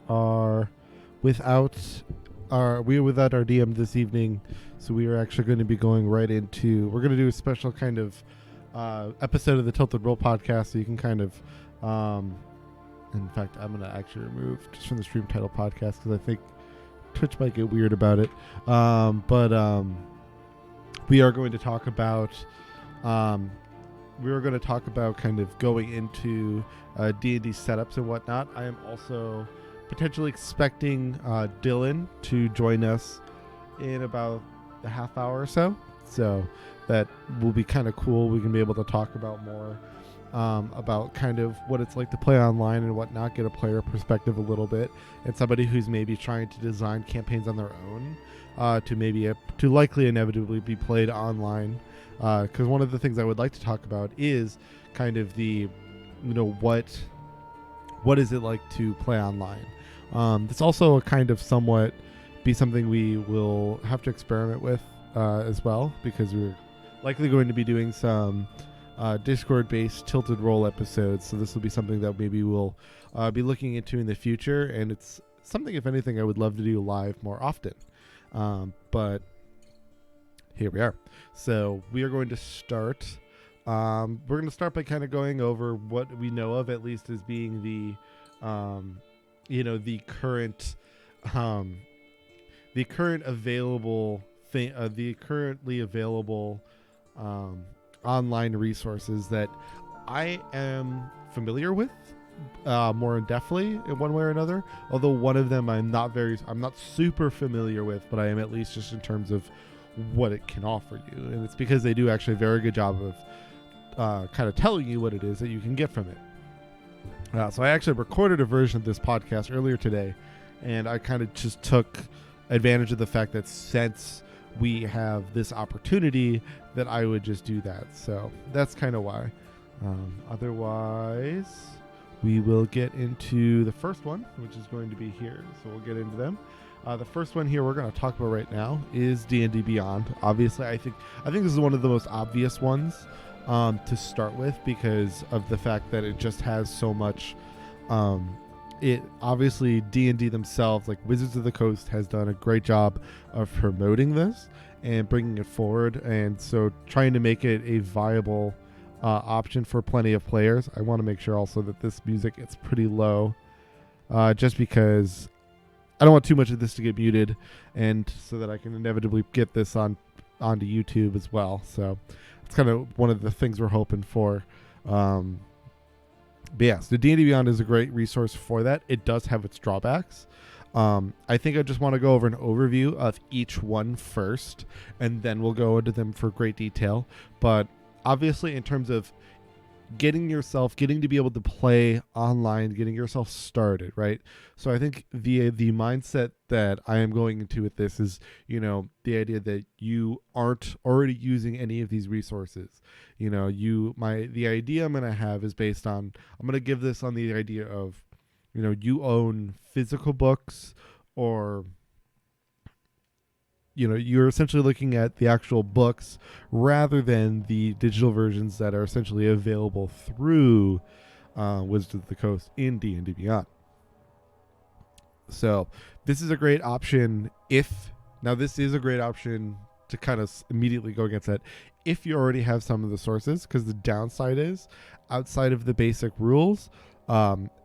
are without our DM this evening, so we are actually going to be going right into. We're going to do a special kind of episode of the Tilted Roll podcast, so you can kind of. In fact, I'm going to actually remove just from the stream title podcast because I think Twitch might get weird about it. But we are going to talk about. We were going to talk about kind of going into D&D setups and whatnot. I am also potentially expecting Dylan to join us in about a half hour or so. So that will be kind of cool. We can be able to talk about more about kind of what it's like to play online and whatnot, get a player perspective a little bit, and somebody who's maybe trying to design campaigns on their own to likely inevitably be played online. Because one of the things I would like to talk about is kind of the, what is it like to play online? It's also a kind of somewhat be something we will have to experiment with as well, because we're likely going to be doing some Discord-based Tilted Roll episodes. So this will be something that maybe we'll be looking into in the future, and it's something, if anything, I would love to do live more often. But here we are. So we are going to start. We're going to start by kind of going over what we know of, at least as being the, the current available thing, the currently available online resources that I am familiar with more in depthly in one way or another. Although one of them I'm not super familiar with, but I am at least just in terms of what it can offer you, and it's because they do actually a very good job of kind of telling you what it is that you can get from it. So I actually recorded a version of this podcast earlier today, and I kind of just took advantage of the fact that since we have this opportunity, that I would just do that. So that's kind of why. Otherwise, we will get into the first one, which is going to be here. So we'll get into them. The first one here we're going to talk about right now is D&D Beyond. Obviously, I think this is one of the most obvious ones to start with, because of the fact that it just has so much. It obviously D&D themselves, like Wizards of the Coast, has done a great job of promoting this and bringing it forward, and so trying to make it a viable option for plenty of players. I want to make sure also that this music gets pretty low, just because I don't want too much of this to get muted, and so that I can inevitably get this onto YouTube as well. So it's kind of one of the things we're hoping for. But yes, the D&D Beyond is a great resource for that. It does have its drawbacks. I think I just want to go over an overview of each one first, and then we'll go into them for great detail. But obviously, in terms of getting to be able to play online, getting yourself started, right? So I think the mindset that I am going into with this is, the idea that you aren't already using any of these resources. The idea I'm going to have is based on, I'm going to give this on the idea of, you own physical books, or you're essentially looking at the actual books rather than the digital versions that are essentially available through Wizards of the Coast in D&D Beyond. So this is a great option this is a great option to kind of immediately go against that if you already have some of the sources, because the downside is, outside of the basic rules,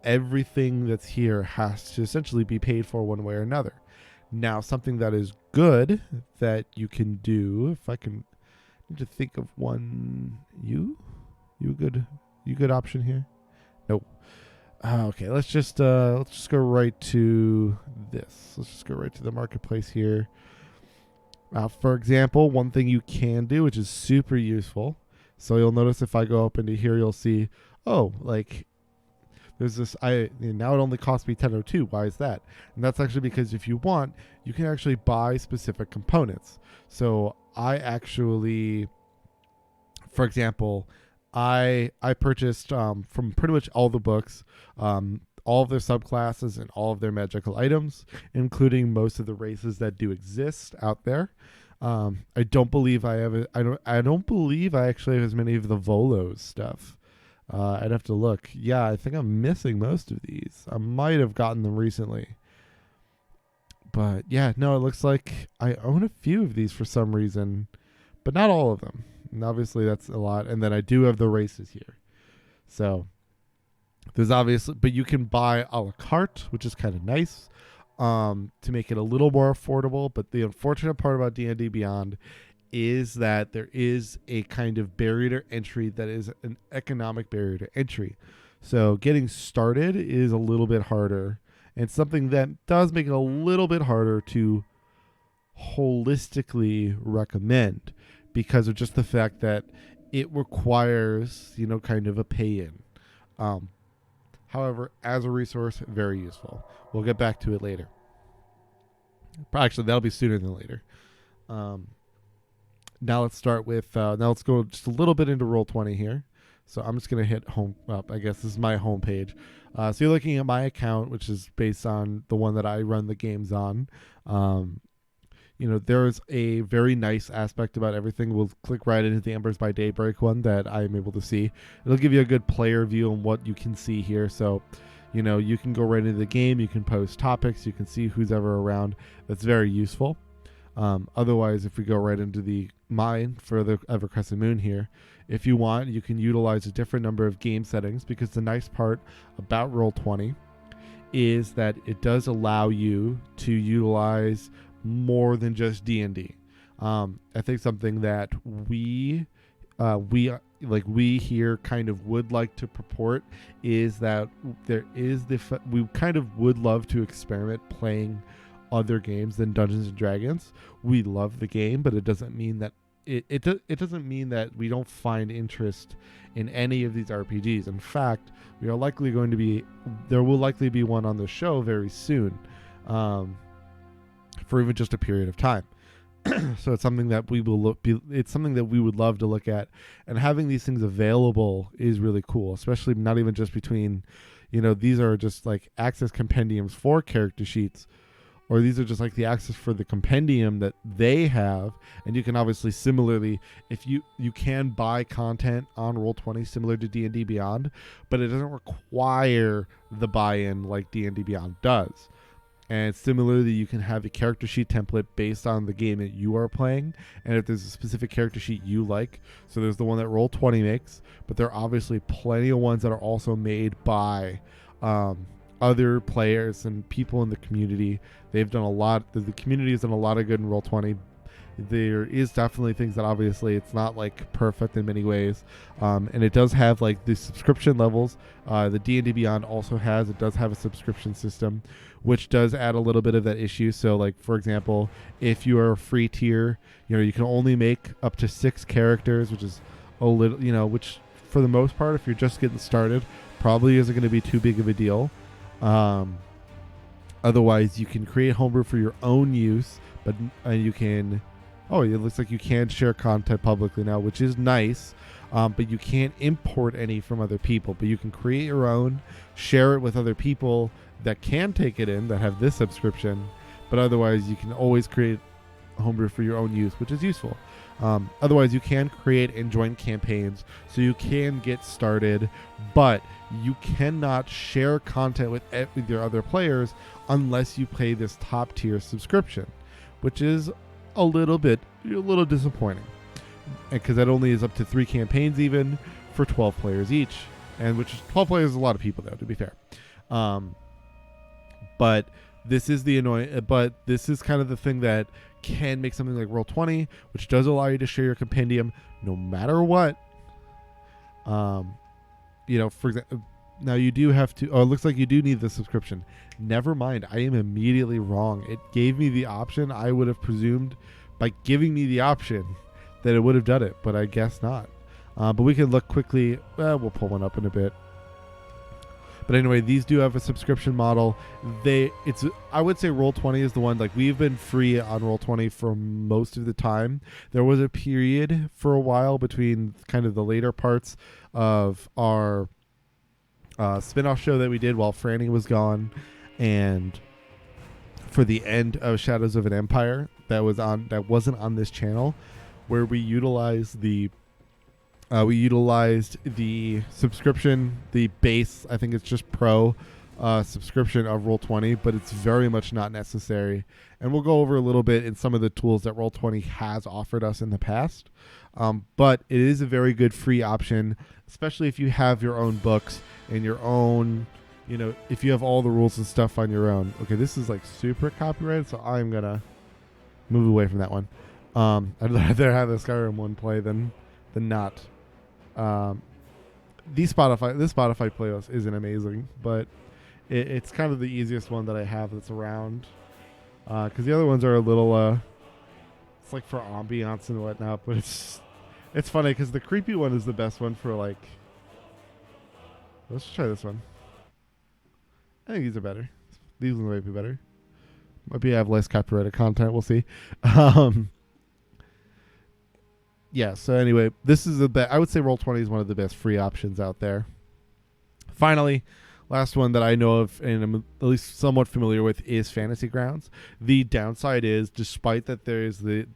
everything that's here has to essentially be paid for one way or another. Now, something that is good that you can do, if I can need to think of one, you good option here? Nope. Okay, let's just go right to this. Let's just go right to the marketplace here. For example, one thing you can do, which is super useful. So you'll notice if I go up into here, you'll see, there's this, now it only costs me 1002. Why is that? And that's actually because if you want, you can actually buy specific components. So I actually, for example, I purchased from pretty much all the books, all of their subclasses and all of their magical items, including most of the races that do exist out there. I don't believe I have I don't believe I actually have as many of the Volos stuff. I'd have to look. Yeah, I think I'm missing most of these. I might have gotten them recently. But yeah, no, it looks like I own a few of these for some reason, but not all of them. And obviously that's a lot. And then I do have the races here. So there's obviously, but you can buy a la carte, which is kind of nice, to make it a little more affordable. But the unfortunate part about D&D Beyond is that there is a kind of barrier to entry that is an economic barrier to entry. So getting started is a little bit harder, and something that does make it a little bit harder to holistically recommend because of just the fact that it requires, kind of a pay-in. However, as a resource, very useful. We'll get back to it later. Actually, that'll be sooner than later. Now let's start with, now let's go just a little bit into Roll20 here. So I'm just going to hit home up. I guess this is my home page. So you're looking at my account, which is based on the one that I run the games on. There's a very nice aspect about everything. We'll click right into the Embers by Daybreak one that I'm able to see. It'll give you a good player view on what you can see here. So, you can go right into the game. You can post topics. You can see who's ever around. That's very useful. Otherwise, if we go right into the mine for the Evercrescent Moon here, if you want, you can utilize a different number of game settings, because the nice part about Roll20 is that it does allow you to utilize more than just D&D. I think something that we here kind of would like to purport is that there is we kind of would love to experiment playing other games than Dungeons and Dragons. We love the game, but it doesn't mean that it doesn't mean that we don't find interest in any of these RPGs. In fact, there will likely be one on the show very soon, for even just a period of time. So it's something that it's something that we would love to look at, and having these things available is really cool, especially not even just between, these are just like access compendiums for character sheets, or these are just like the access for the compendium that they have. And you can obviously similarly, if you can buy content on Roll20 similar to D&D Beyond, but it doesn't require the buy-in like D&D Beyond does. And similarly, you can have a character sheet template based on the game that you are playing, and if there's a specific character sheet you like. So there's the one that Roll20 makes, but there are obviously plenty of ones that are also made by other players and people in the community. They've done a lot. The community has done a lot of good in Roll20. There is definitely things that obviously it's not like perfect in many ways, and it does have like the subscription levels. The D&D Beyond also does have a subscription system, which does add a little bit of that issue. So like, for example, if you are a free tier, you can only make up to 6 characters, which is a little, which for the most part, if you're just getting started, probably isn't going to be too big of a deal. Otherwise, you can create homebrew for your own use, but you can. Oh, it looks like you can share content publicly now, which is nice, but you can't import any from other people. But you can create your own, share it with other people that can take it in, that have this subscription, but otherwise you can always create homebrew for your own use, which is useful. Otherwise, you can create and join campaigns, so you can get started, but you cannot share content with your other players unless you pay this top tier subscription, which is a little disappointing, because that only is up to 3 campaigns even for 12 players each, and which is 12 players is a lot of people though, to be fair. But this is this is kind of the thing that can make something like Roll20, which does allow you to share your compendium no matter what. For example, now you do have to. Oh, it looks like you do need the subscription. Never mind. I am immediately wrong. It gave me the option. I would have presumed by giving me the option that it would have done it, but I guess not. But we can look quickly. We'll pull one up in a bit. But anyway, these do have a subscription model. I would say Roll20 is the one, like, we've been free on Roll20 for most of the time. There was a period for a while between kind of the later parts of our spin-off show that we did while Franny was gone, and for the end of Shadows of an Empire that wasn't on this channel, where we utilized the We utilized the subscription, the base, I think it's just pro subscription of Roll20, but it's very much not necessary. And we'll go over a little bit in some of the tools that Roll20 has offered us in the past. But it is a very good free option, especially if you have your own books and your own, if you have all the rules and stuff on your own. Okay, this is like super copyrighted, so I'm going to move away from that one. I'd rather have the Skyrim one play than not. This Spotify playlist isn't amazing, but it's kind of the easiest one that I have that's around. Because the other ones are a little, it's like for ambiance and whatnot, but it's funny because the creepy one is the best one for like. Let's try this one. I think these are better. These ones might be better. Maybe I have less copyrighted content. We'll see. Yeah, so anyway, this is I would say Roll20 is one of the best free options out there. Finally, last one that I know of and I'm at least somewhat familiar with is Fantasy Grounds. The downside is, despite that there is it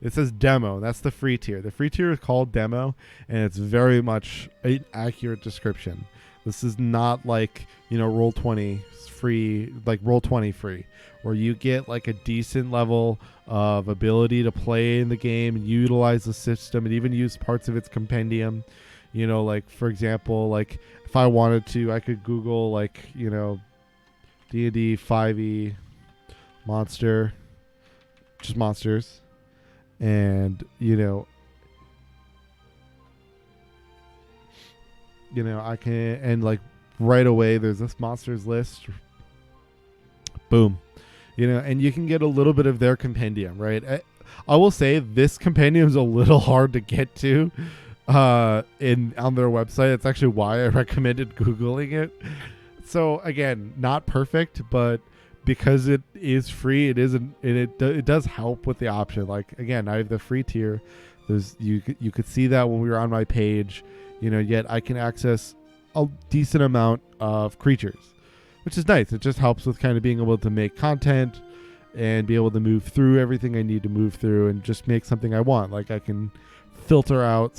says demo. That's the free tier. The free tier is called demo, and it's very much an accurate description. This is not like, Roll20 free, like Roll20 free, where you get like a decent level of ability to play in the game and utilize the system and even use parts of its compendium. Like for example, like if I wanted to, I could Google like, D&D 5e monster, just monsters. And, I can, and like right away there's this monsters list. Boom. And you can get a little bit of their compendium, right? I will say this compendium is a little hard to get to on their website. It's actually why I recommended Googling it. So again, not perfect, but because it is free, it does help with the option. Like again, I have the free tier. You could see that when we were on my page. Yet I can access a decent amount of creatures, which is nice. It just helps with kind of being able to make content and be able to move through everything I need to move through and just make something I want. Like I can filter out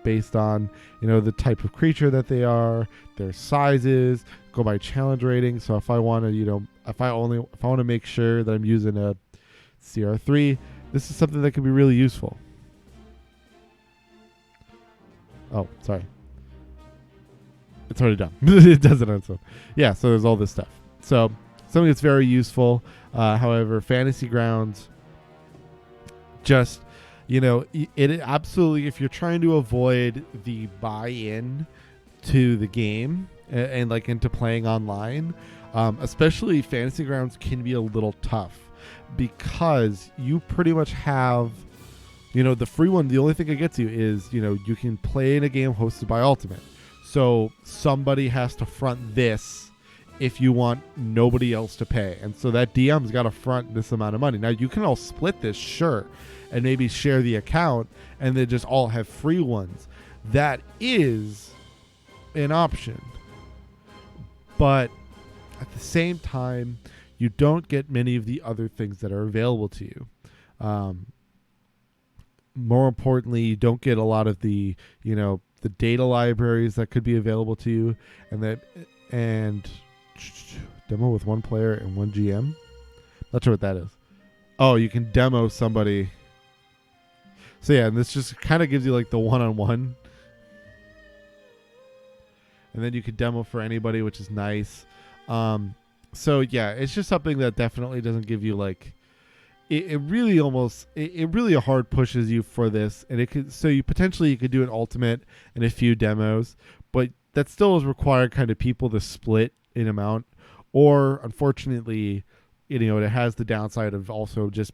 based on, the type of creature that they are, their sizes, go by challenge rating. So if I want to, if I want to make sure that I'm using a CR3, this is something that can be really useful. Oh, sorry. It's already done. It does it on its own. Yeah, so there's all this stuff. So something that's very useful. However, Fantasy Grounds, just, it absolutely, if you're trying to avoid the buy-in to the game and like into playing online, especially Fantasy Grounds can be a little tough because you pretty much have, the free one. The only thing it gets you is, you can play in a game hosted by Ultimate. So somebody has to front this if you want nobody else to pay. And so that DM's got to front this amount of money. Now, you can all split this, sure, and maybe share the account and then just all have free ones. That is an option. But at the same time, you don't get many of the other things that are available to you. More importantly, you don't get a lot of the, the data libraries that could be available to you, and demo with one player and one GM. Not sure what that is. Oh, you can demo somebody. So yeah, and this just kind of gives you like the one-on-one. And then you could demo for anybody, which is nice. So yeah, it's just something that definitely doesn't give you like, it really hard pushes you for this, and you could do an ultimate and a few demos, but that still is required kind of people to split in amount, or unfortunately, it has the downside of also just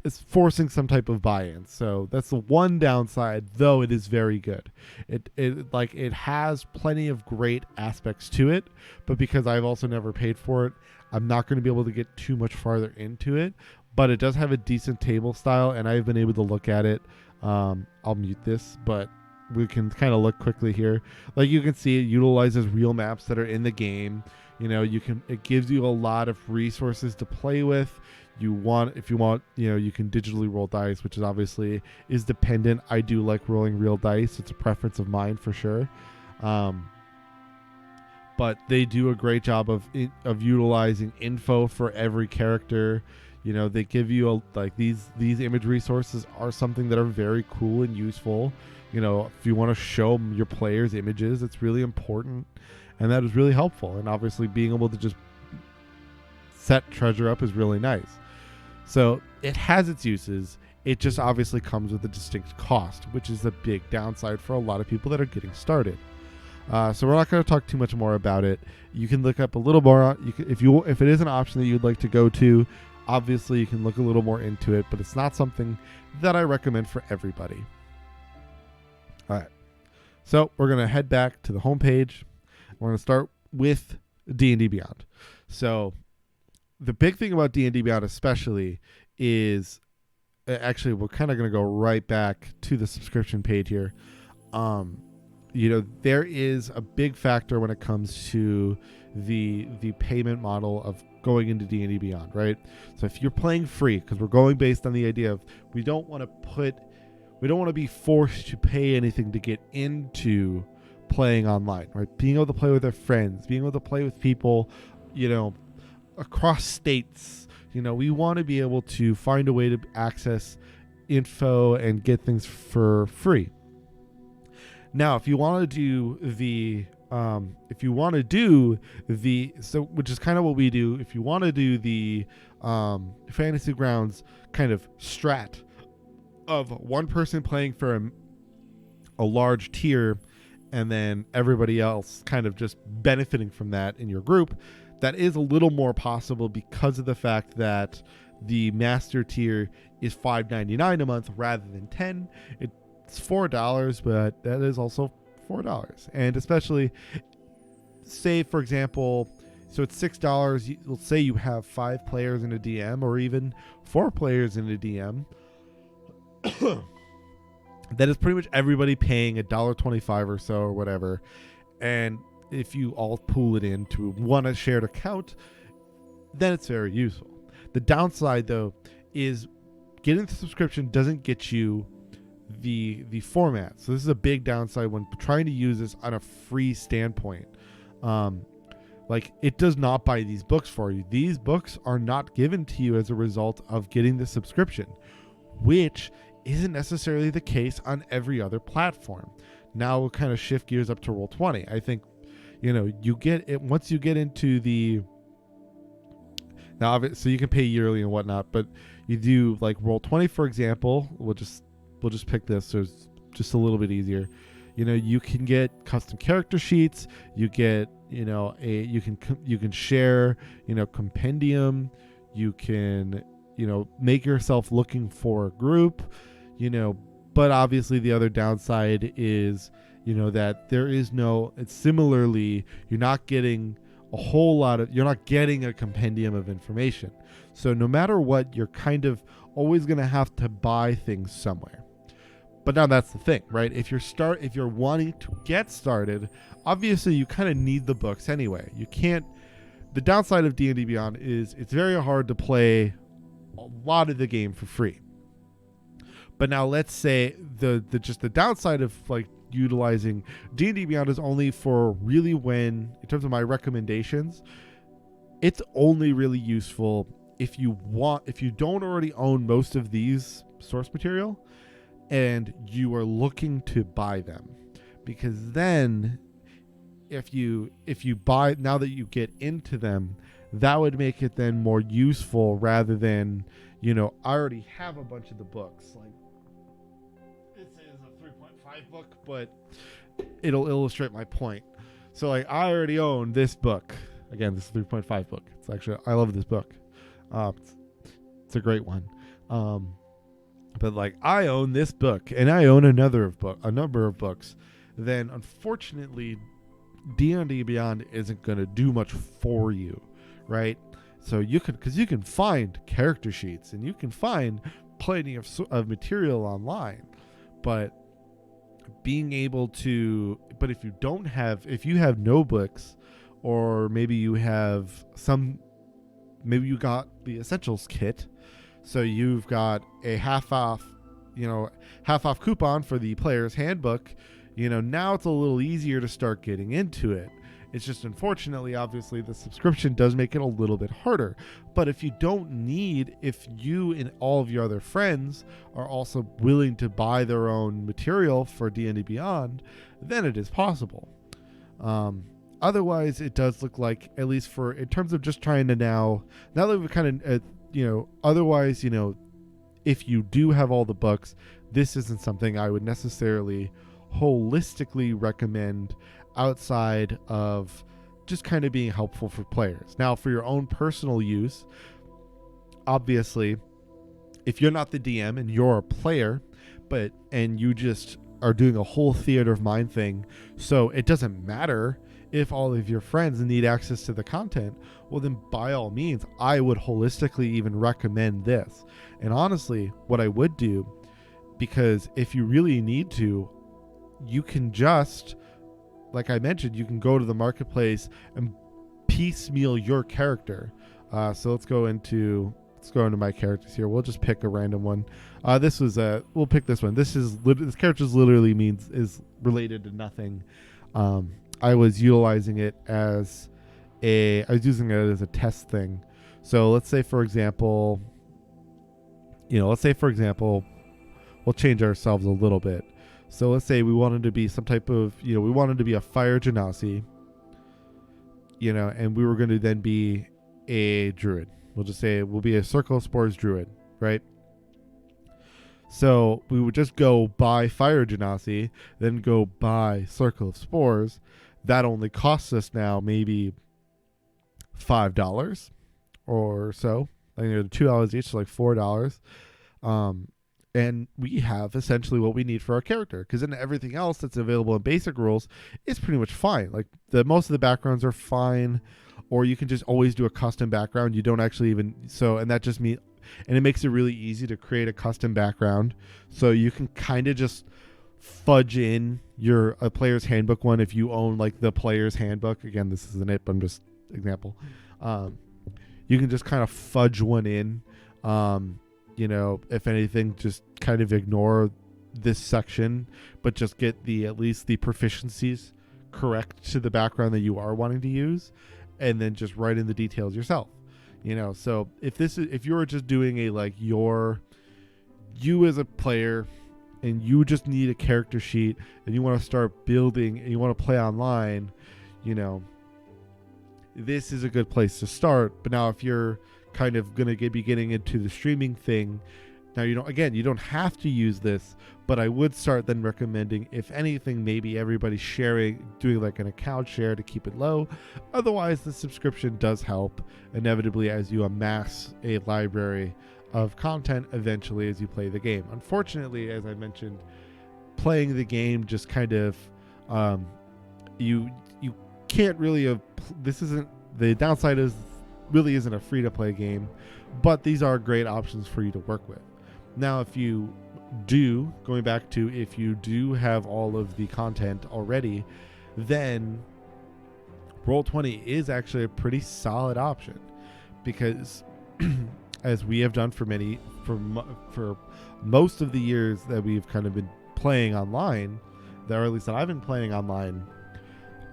it's forcing some type of buy-in. So that's the one downside, though it is very good. It has plenty of great aspects to it, but because I've also never paid for it, I'm not going to be able to get too much farther into it. But it does have a decent table style, and I've been able to look at it. I'll mute this, but we can kind of look quickly here. Like you can see, it utilizes real maps that are in the game. It gives you a lot of resources to play with. If you want, you can digitally roll dice, which is obviously is dependent. I do like rolling real dice. It's a preference of mine for sure. But they do a great job of utilizing info for every character. They give you these image resources are something that are very cool and useful. If you want to show your players images, it's really important, and that is really helpful. And obviously being able to just set treasure up is really nice. So it has its uses. It just obviously comes with a distinct cost, which is a big downside for a lot of people that are getting started. So we're not going to talk too much more about it. You can look up a little more. If it is an option that you'd like to go to, obviously you can look a little more into it, but it's not something that I recommend for everybody. All right. So we're going to head back to the homepage. We're going to start with D&D Beyond. So the big thing about D&D Beyond especially is, actually we're kind of going to go right back to the subscription page here. There is a big factor when it comes to the payment model of going into D&D Beyond, right? So if you're playing free, because we're going based on the idea of we don't want to be forced to pay anything to get into playing online, right? Being able to play with our friends, being able to play with people, across states, we want to be able to find a way to access info and get things for free. Now, if you want to do which is kind of what we do, if you want to do the Fantasy Grounds kind of strat of one person playing for a large tier and then everybody else kind of just benefiting from that in your group, that is a little more possible because of the fact that the master tier is $5.99 a month rather than $10. It's $4, but that is also $4. And especially, say, for example, so it's $6. Let's say you have 5 players in a DM or even 4 players in a DM. That is pretty much everybody paying $1.25 or so or whatever. And if you all pool it into one shared account, then it's very useful. The downside, though, is getting the subscription doesn't get you the format. So this is a big downside when trying to use this on a free standpoint. It does not buy these books for you. These books are not given to you as a result of getting the subscription, which isn't necessarily the case on every other platform. Now we'll kind of shift gears up to Roll20. I think, you get it once you get into the, now so you can pay yearly and whatnot, but you do like Roll20, for example. We'll just pick this so it's just a little bit easier. You can get custom character sheets. You get, you can share, compendium. You can, make yourself looking for a group, but obviously the other downside is, that there is it's similarly, you're not getting a compendium of information. So no matter what, you're kind of always going to have to buy things somewhere. But now that's the thing, right? If you're wanting to get started, obviously you kind of need the books anyway. The downside of D&D Beyond is it's very hard to play a lot of the game for free. But now let's say the downside of utilizing D&D Beyond is only for really when, in terms of my recommendations, it's only really useful if you don't already own most of these source material and you are looking to buy them, because then if you buy, now that you get into them, that would make it then more useful rather than, I already have a bunch of the books. This is a 3.5 book, but it'll illustrate my point. So I already own this book. Again, this is a 3.5 book. It's actually, I love this book. It's a great one. But I own this book and I own a number of books. Then unfortunately, D&D Beyond isn't going to do much for you, right? So you can find character sheets and you can find plenty of material online, but if you have no books, or maybe you got the essentials kit, so you've got a half off coupon for the player's handbook. Now it's a little easier to start getting into it. It's just, unfortunately, obviously, the subscription does make it a little bit harder. But if you and all of your other friends are also willing to buy their own material for D&D Beyond, then it is possible. Otherwise, it does look like, at least in terms of just trying to now that we've kind of, otherwise, if you do have all the books, this isn't something I would necessarily holistically recommend outside of just kind of being helpful for players. Now, for your own personal use, obviously, if you're not the DM and you're a player, and you just are doing a whole theater of mind thing, so it doesn't matter if all of your friends need access to the content, well, then by all means, I would holistically even recommend this. And honestly, what I would do, because if you really need to, you can just, like I mentioned, you can go to the marketplace and piecemeal your character. So let's go into my characters here. We'll just pick a random one. We'll pick this one. This character's literally is related to nothing. I was utilizing it as a test thing. So let's say for example, we'll change ourselves a little bit. So let's say we wanted to be some type of, we wanted to be a fire genasi, and we were going to then be a druid. We'll just say we'll be a Circle of Spores druid, right? So we would just go buy fire genasi, then go buy Circle of Spores. That only costs us now maybe $5 or so. I think they're $2 each, so like $4. And we have essentially what we need for our character, because then everything else that's available in basic rules is pretty much fine. Like most of the backgrounds are fine, or you can just always do a custom background. You don't actually and that just means, and it makes it really easy to create a custom background. So you can kind of just fudge in a player's handbook one if you own like the player's handbook. Again, this isn't it, but I'm just example. You can just kind of fudge one in. If anything, just kind of ignore this section, but just get at least the proficiencies correct to the background that you are wanting to use, and then just write in the details yourself. So if you're just doing you as a player, and you just need a character sheet, and you want to start building, and you want to play online, this is a good place to start. But now if you're kind of going to be getting into the streaming thing, now you don't have to use this, but I would start then recommending, if anything, maybe everybody doing like an account share to keep it low. Otherwise, the subscription does help inevitably as you amass a library of content eventually as you play the game. Unfortunately, as I mentioned, playing the game just kind of you can't really the downside is really isn't a free to play game, but these are great options for you to work with. Now, if you do have all of the content already, then Roll20 is actually a pretty solid option, because as we have done for most of the years that we've kind of been playing online, or at least that I've been playing online,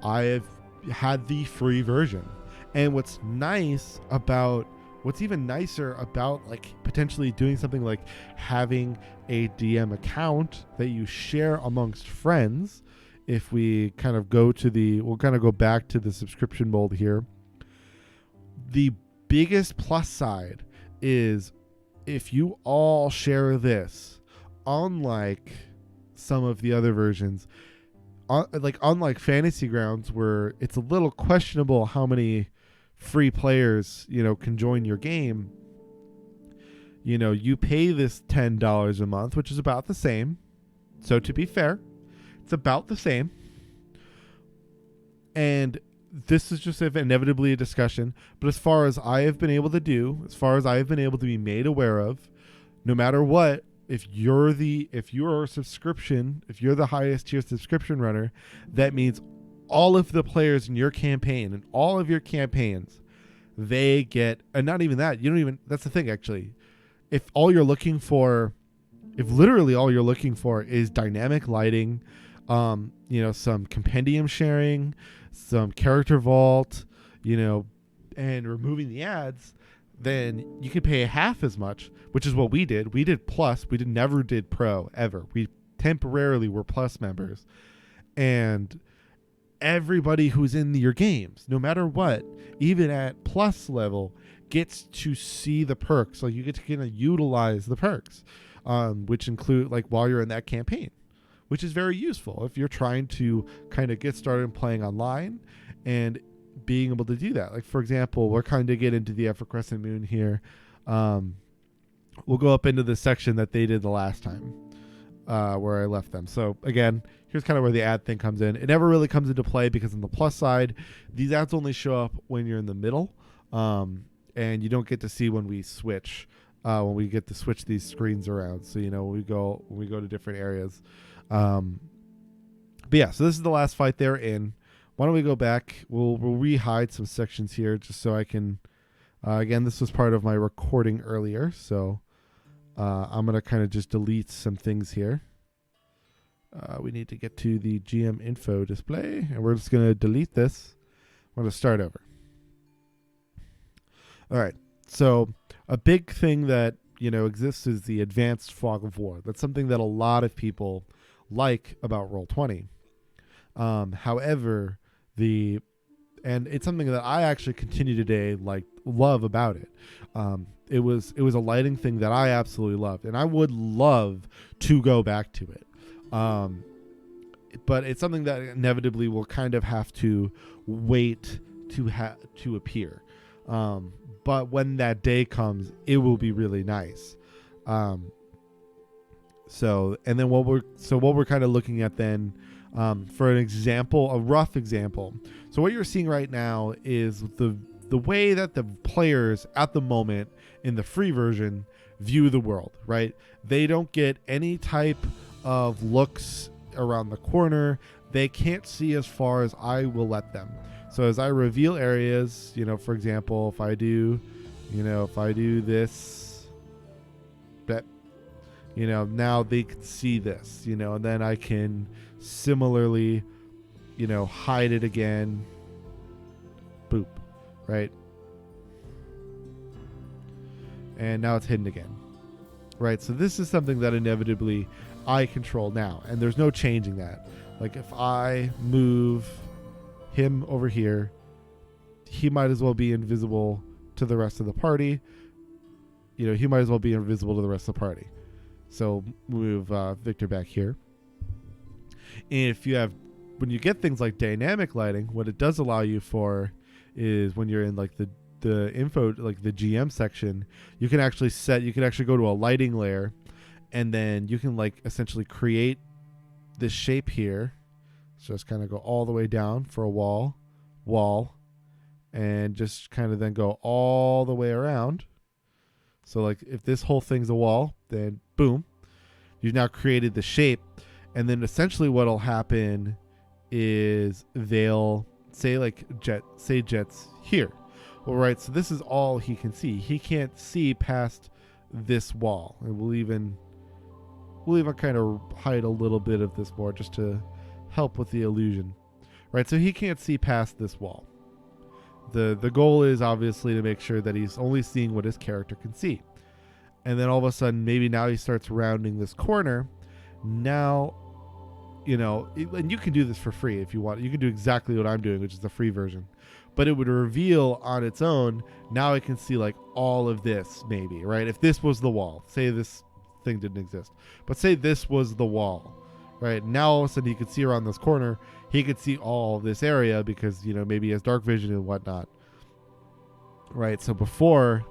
I have had the free version. And what's even nicer about like potentially doing something like having a DM account that you share amongst friends, if we kind of go back to the subscription mold here, the biggest plus side is if you all share this, unlike some of the other versions, unlike Fantasy Grounds, where it's a little questionable how many free players can join your game. You pay this $10 a month, which is about the same. So to be fair, it's about the same. And this is just inevitably a discussion, but as far as I have been able to be made aware of, no matter what, if you're the highest tier subscription runner, that means all of the players in your campaign and all of your campaigns, they get, and not even that, you don't even, that's the thing actually. If literally all you're looking for is dynamic lighting, some compendium sharing, some character vault, and removing the ads, then you can pay half as much, which is what we did. We did plus. We never did pro ever. We temporarily were plus members, and everybody who's in your games, no matter what, even at plus level, gets to see the perks. Like you get to kind of utilize the perks, which include like while you're in that campaign, which is very useful if you're trying to kind of get started playing online and being able to do that. Like for example, we're kind of getting into the Effort Crescent Moon here. We'll go up into the section that they did the last time, where I left them. So again, here's kind of where the ad thing comes in. It never really comes into play because on the plus side, these ads only show up when you're in the middle, and you don't get to see when we switch, when we get to switch these screens around. So when we go to different areas. But yeah, so this is the last fight they're in. Why don't we go back? We'll re-hide some sections here just so I can. Again, this was part of my recording earlier, so I'm gonna kind of just delete some things here. We need to get to the GM info display, and we're just gonna delete this. We're gonna start over. All right. So a big thing that exists is the advanced fog of war. That's something that a lot of people like about Roll20. However, and it's something that I actually continue today love about it. It was a lighting thing that I absolutely loved, and I would love to go back to it. But it's something that inevitably will kind of have to wait to appear. But when that day comes, it will be really nice. So what we're kind of looking at then, for an example, a rough example. So what you're seeing right now is the way that the players at the moment in the free version view the world, right? They don't get any type of looks around the corner. They can't see as far as I will let them. So as I reveal areas, for example, if I do this, now they can see this, and then I can similarly, hide it again. Boop, right? And now it's hidden again, right? So this is something that inevitably I control now, and there's no changing that. Like if I move him over here, he might as well be invisible to the rest of the party. He might as well be invisible to the rest of the party. So move Victor back here. And when you get things like dynamic lighting, what it does allow you for is when you're in like the info, like the GM section, you can actually go to a lighting layer, and then you can essentially create this shape here. So just kind of go all the way down for a wall, and just kind of then go all the way around. So if this whole thing's a wall, then boom, you've now created the shape. And then essentially what'll happen is they'll say Jet's here. Well, right. So this is all he can see. He can't see past this wall. And we'll even kind of hide a little bit of this more just to help with the illusion, right? So he can't see past this wall. The goal is obviously to make sure that he's only seeing what his character can see. And then all of a sudden, maybe now he starts rounding this corner. Now, and you can do this for free if you want. You can do exactly what I'm doing, which is the free version. But it would reveal on its own. Now I can see all of this maybe, right? If this was the wall, say this thing didn't exist, but say this was the wall, right? Now all of a sudden he could see around this corner. He could see all this area because, maybe he has dark vision and whatnot. Right. So before,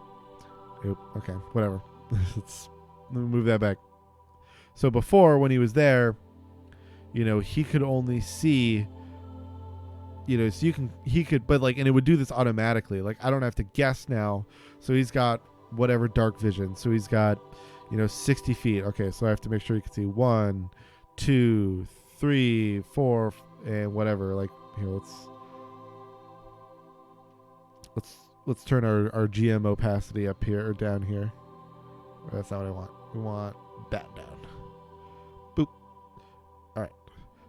okay, whatever. Let me move that back. So before, when he was there, he could only see, so and it would do this automatically. I don't have to guess now. So he's got whatever dark vision. So he's got, 60 feet. Okay. So I have to make sure you can see 1, 2, 3, 4, and whatever, here, let's turn our GM opacity up here or down here. That's not what I want. We want that down. Boop. All right.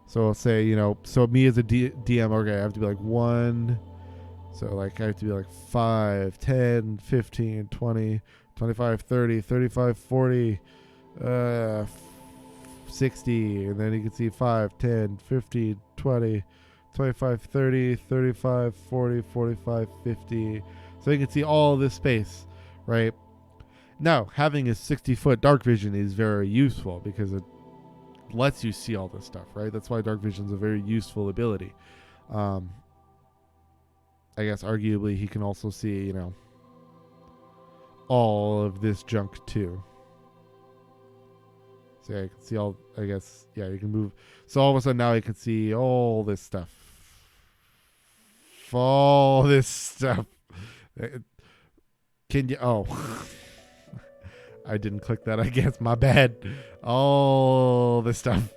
So I'll say, so me as a DM, okay, I have to be like 1. So like I have to be like 5, 10, 15, 20, 25, 30, 35, 40, 60. And then you can see 5, 10, 15, 20, 25, 30, 35, 40, 45, 50. So you can see all this space, right? Now, having a 60-foot dark vision is very useful because it lets you see all this stuff, right? That's why dark vision is a very useful ability. I guess arguably he can also see, all of this junk too. So yeah, you can see all, I guess, yeah, you can move. So all of a sudden now you can see all this stuff. All this stuff. Can you, I didn't click that, I guess. My bad. All this stuff.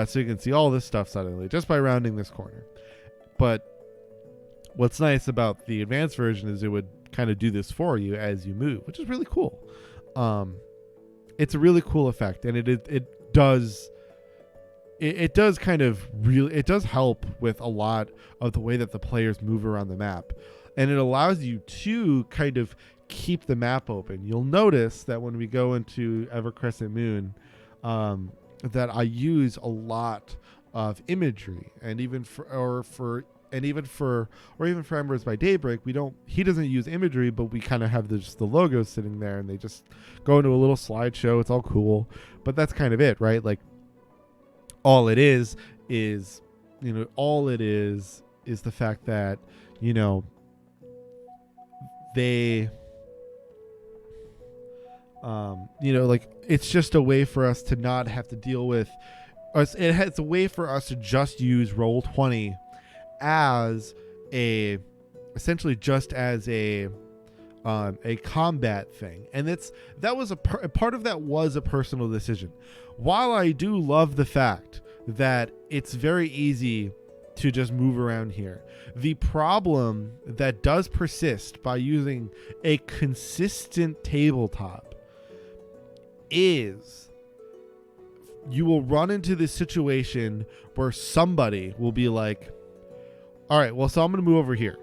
So you can see all this stuff suddenly just by rounding this corner. But what's nice about the advanced version is it would kind of do this for you as you move, which is really cool. It's a really cool effect, and it does kind of really, it does help with a lot of the way that the players move around the map. And it allows you to kind of keep the map open. You'll notice that when we go into Evercrescent Moon, that I use a lot of imagery, and even for Embers by Daybreak, he doesn't use imagery, but we kind of have just the logos sitting there, and they just go into a little slideshow. It's all cool, but that's kind of it, right? Like all it is the fact that they like it's just a way for us to not have to deal with us. It's a way for us to just use Roll20 as essentially just as a combat thing, and that was a part of that was a personal decision. While I do love the fact that it's very easy to just move around here, the problem that does persist by using a consistent tabletop is you will run into this situation where somebody will be like, all right, well, so I'm going to move over here.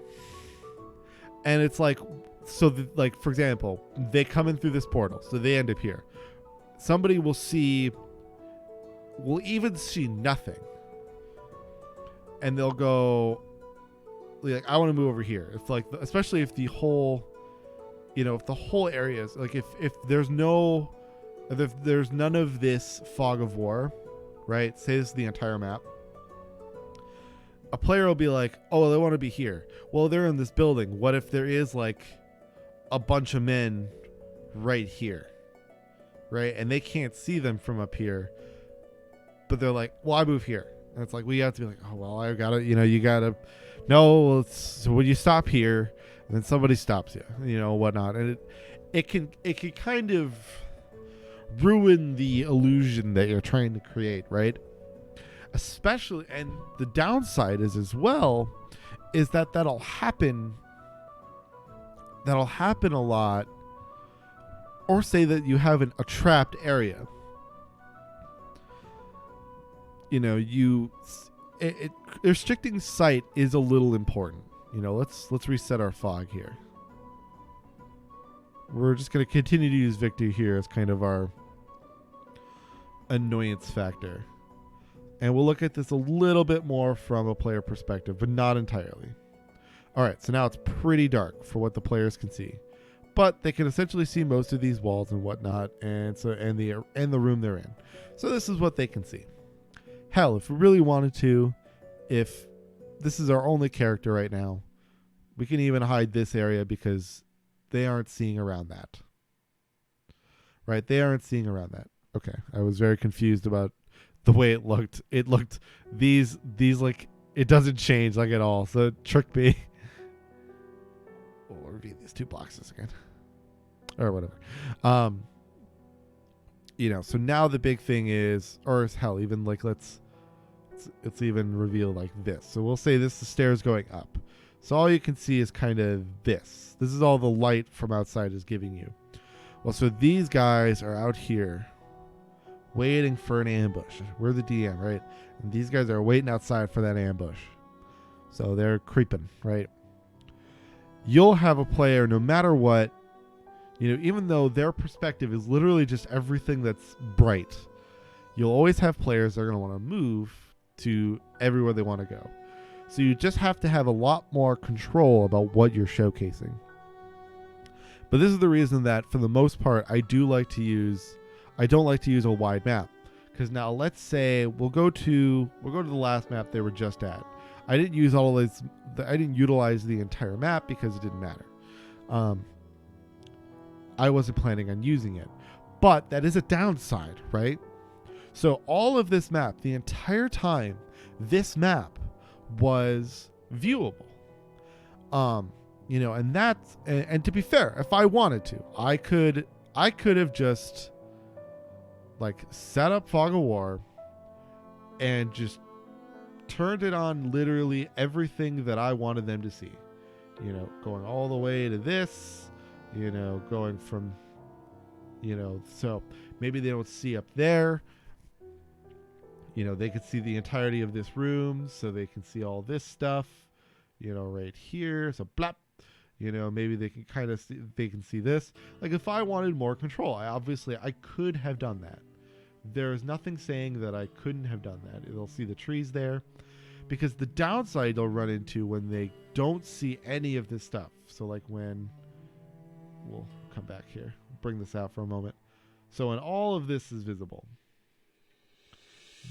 And it's like, like, for example, they come in through this portal, so they end up here. Somebody will even see nothing. And they'll go, like, I want to move over here. It's like, especially if the whole, if the whole area is, like, if there's none of this fog of war, right? Say this is the entire map. A player will be like, oh, they want to be here. Well, they're in this building. What if there is like a bunch of men right here, right? And they can't see them from up here, but they're like, well, I move here. And it's like, we have to be like, oh, well, I gotta, you gotta, no, so when you stop here, and then somebody stops you, whatnot. And it can kind of ruin the illusion that you're trying to create, right? Especially, and the downside is as well, is that'll happen a lot, or say that you have a trapped area. Restricting sight is a little important. Let's reset our fog here. We're just going to continue to use Victor here as kind of our annoyance factor. And we'll look at this a little bit more from a player perspective, but not entirely. All right, so now it's pretty dark for what the players can see, but they can essentially see most of these walls and whatnot, and the room they're in. So this is what they can see. Hell, if we really wanted to, if this is our only character right now, we can even hide this area because they aren't seeing around that. Right? They aren't seeing around that. Okay, I was very confused about the way it looked. It looked these like it doesn't change like at all. So it tricked me. We'll review these 2 boxes again. Or whatever. So now the big thing is, or hell, even like let's It's even revealed like this. So we'll say this is stairs going up. So all you can see is kind of this. This is all the light from outside is giving you. Well, so these guys are out here waiting for an ambush. We're the DM, right? And these guys are waiting outside for that ambush. So they're creeping, right? You'll have a player, no matter what, even though their perspective is literally just everything that's bright, you'll always have players that are going to want to move to everywhere they want to go. So you just have to have a lot more control about what you're showcasing. But this is the reason that, for the most part, I don't like to use a wide map. Because now, let's say we'll go to the last map they were just at. I didn't use all of this. I didn't utilize the entire map because it didn't matter. I wasn't planning on using it, but that is a downside, right? So all of this map, the entire time, this map was viewable. And that's and to be fair, if I wanted to, I could have just like set up Fog of War and just turned it on literally everything that I wanted them to see. Going all the way to this, going from, so maybe they don't see up there. They could see the entirety of this room, so they can see all this stuff, right here. So blap, maybe they can kind of see, they can see this. Like if I wanted more control, I could have done that. There is nothing saying that I couldn't have done that. They'll see the trees there, because the downside they'll run into when they don't see any of this stuff. So like when we'll come back here, bring this out for a moment. So when all of this is visible,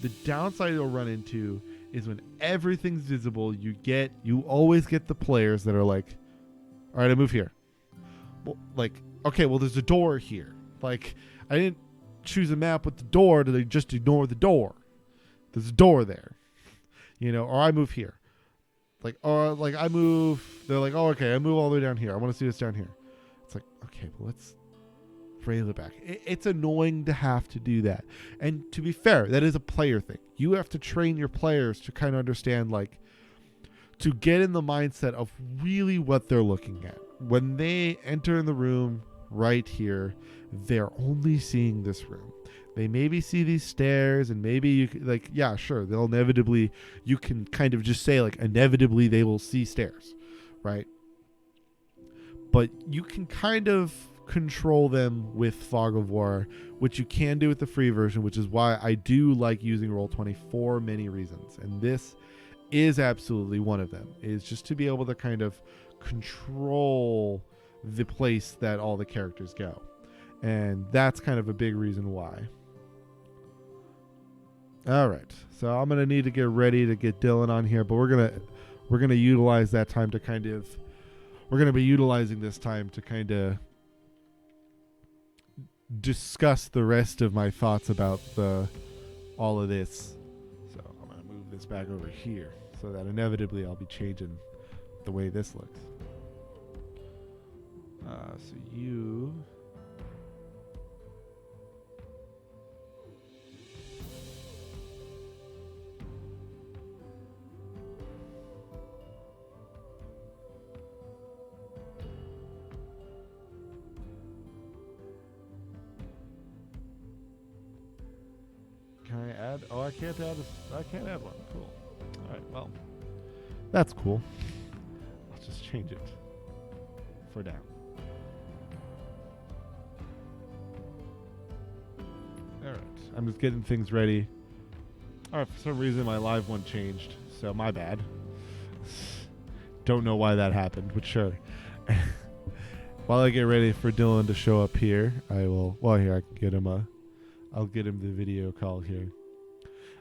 the downside you'll run into is when everything's visible, you always get the players that are like, all right, I move here. Well, like, okay, well, there's a door here. Like, I didn't choose a map with the door. Do they just ignore the door? There's a door there, or I move here. Like, or like I move, they're like, oh, okay, I move all the way down here. I want to see what's down here. It's like, okay, well, let's rail it back. It's annoying to have to do that. And to be fair, that is a player thing. You have to train your players to kind of understand, like, to get in the mindset of really what they're looking at. When they enter in the room right here, they're only seeing this room. They maybe see these stairs, and maybe you like, yeah, sure, they'll inevitably, you can kind of just say like, inevitably they will see stairs, right? But you can kind of control them with Fog of War, which you can do with the free version, which is why I do like using Roll20 for many reasons. And this is absolutely one of them, is just to be able to kind of control the place that all the characters go. And that's kind of a big reason why. All right, so I'm gonna need to get ready to get Dylan on here, but we're gonna utilize that time to kind of, we're gonna be utilizing this time to kind of discuss the rest of my thoughts about all of this. So I'm gonna move this back over here so that inevitably I'll be changing the way this looks. So you. Can I add? Oh, I can't add one. Cool. All right. Well, that's cool. I'll just change it for now. All right. I'm just getting things ready. All right. For some reason, my live one changed, so my bad. Don't know why that happened, but sure. While I get ready for Dylan to show up here, I will. Well, here I can get him I'll get him the video call here.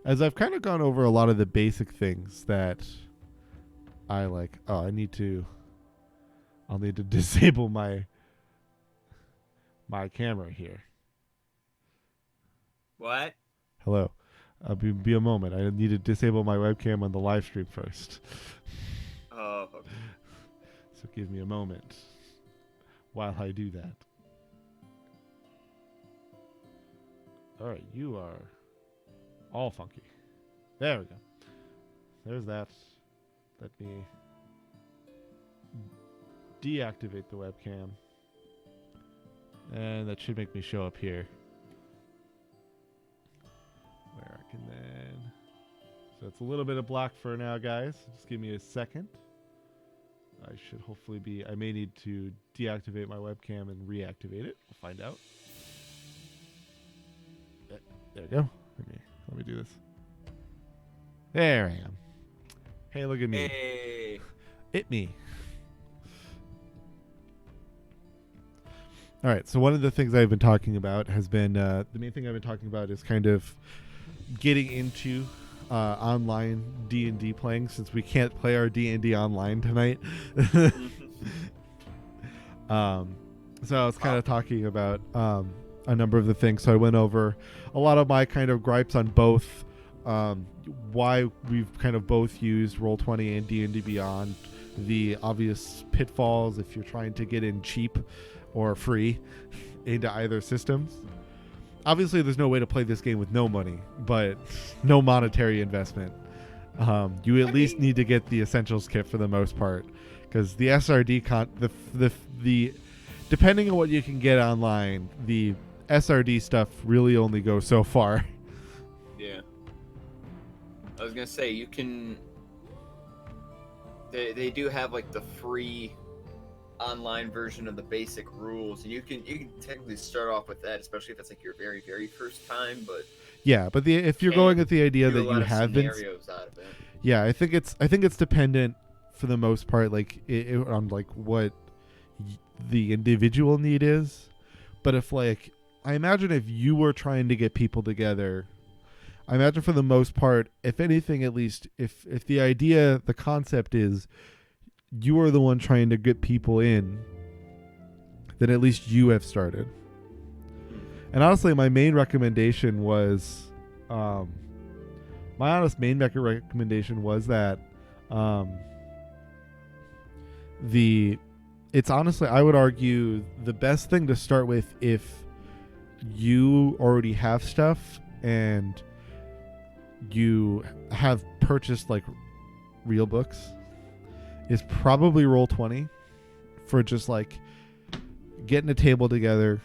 As I've kind of gone over a lot of the basic things that I like. Oh, I'll need to disable my camera here. What? Hello. Be a moment. I need to disable my webcam on the live stream first. Oh, okay. So give me a moment while I do that. All right, you are all funky. There we go. there's that. Let me deactivate the webcam. And that should make me show up here. Where I can then... So it's a little bit of black for now, guys. Just give me a second. I should hopefully be... I may need to deactivate my webcam and reactivate it. We'll find out. There we go. Let me do this. There I am. Hey, look at me. Hey. It me. All right. So one of the things I've been talking about has been the main thing I've been talking about is kind of getting into online D&D playing, since we can't play our D&D online tonight. So I was kind of talking about a number of the things. So I went over a lot of my kind of gripes on both. Why we've kind of both used Roll20 and D&D Beyond, the obvious pitfalls if you're trying to get in cheap or free into either systems. Obviously, there's no way to play this game with no money, but no monetary investment. You at least need to get the Essentials kit for the most part, because the SRD the depending on what you can get online, the SRD stuff really only goes so far. Yeah. I was gonna say you can. They do have like the free online version of the basic rules, and you can technically start off with that, especially if it's like your very first time. But yeah, but if you're going with the idea that you have been, scenarios out of it. Yeah, I think it's dependent for the most part, like on like what the individual need is. But if like I imagine if you were trying to get people together, I imagine for the most part, if anything, at least if the idea, the concept is you are the one trying to get people in, then at least you have started. And honestly, my main recommendation was, that it's honestly, I would argue the best thing to start with if you already have stuff and you have purchased like real books is probably Roll20 for just like getting a table together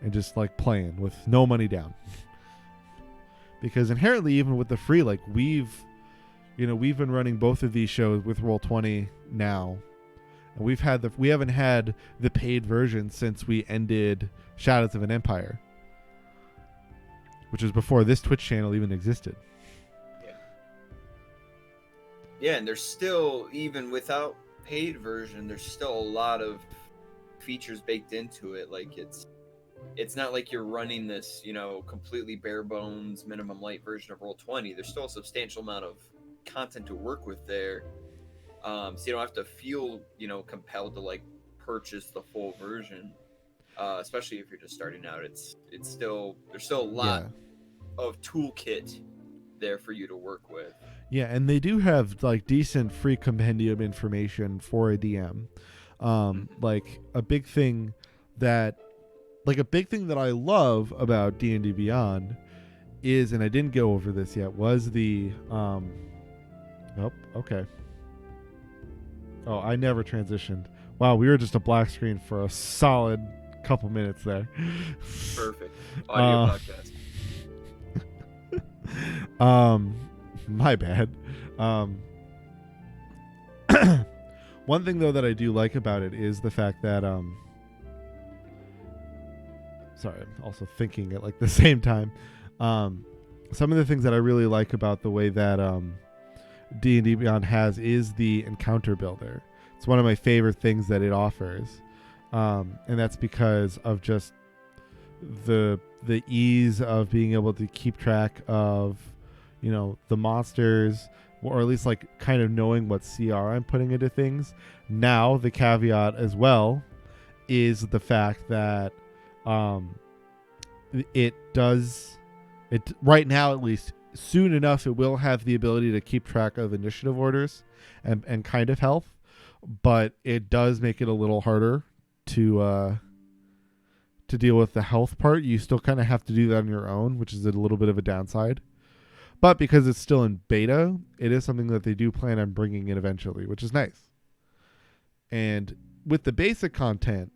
and just like playing with no money down. Because inherently, even with the free, like we've been running both of these shows with Roll20 now, and we haven't had the paid version since we ended Shadows of an Empire, which was before this Twitch channel even existed. Yeah, and there's still, even without paid version, there's still a lot of features baked into it. Like it's not like you're running this, completely bare bones minimum light version of Roll20. There's still a substantial amount of content to work with there. So you don't have to feel, compelled to like purchase the full version. Especially if you're just starting out. There's still a lot of toolkit there for you to work with. Yeah, and they do have like decent free compendium information for a DM. Like a big thing that I love about D&D Beyond is, and I didn't go over this yet, was the nope, okay. Oh, I never transitioned. Wow, we were just a black screen for a solid couple minutes there. Perfect. Audio podcast. My bad. One thing though that I do like about it is the fact that sorry, I'm also thinking at like the same time. Some of the things that I really like about the way that D&D Beyond has is the encounter builder. It's one of my favorite things that it offers, and that's because of just the ease of being able to keep track of the monsters, or at least like kind of knowing what CR I'm putting into things. Now the caveat as well is the fact that it right now, at least soon enough, it will have the ability to keep track of initiative orders and kind of health, but it does make it a little harder to deal with the health part. You still kind of have to do that on your own, which is a little bit of a downside. But because it's still in beta, it is something that they do plan on bringing in eventually, which is nice. And with the basic content,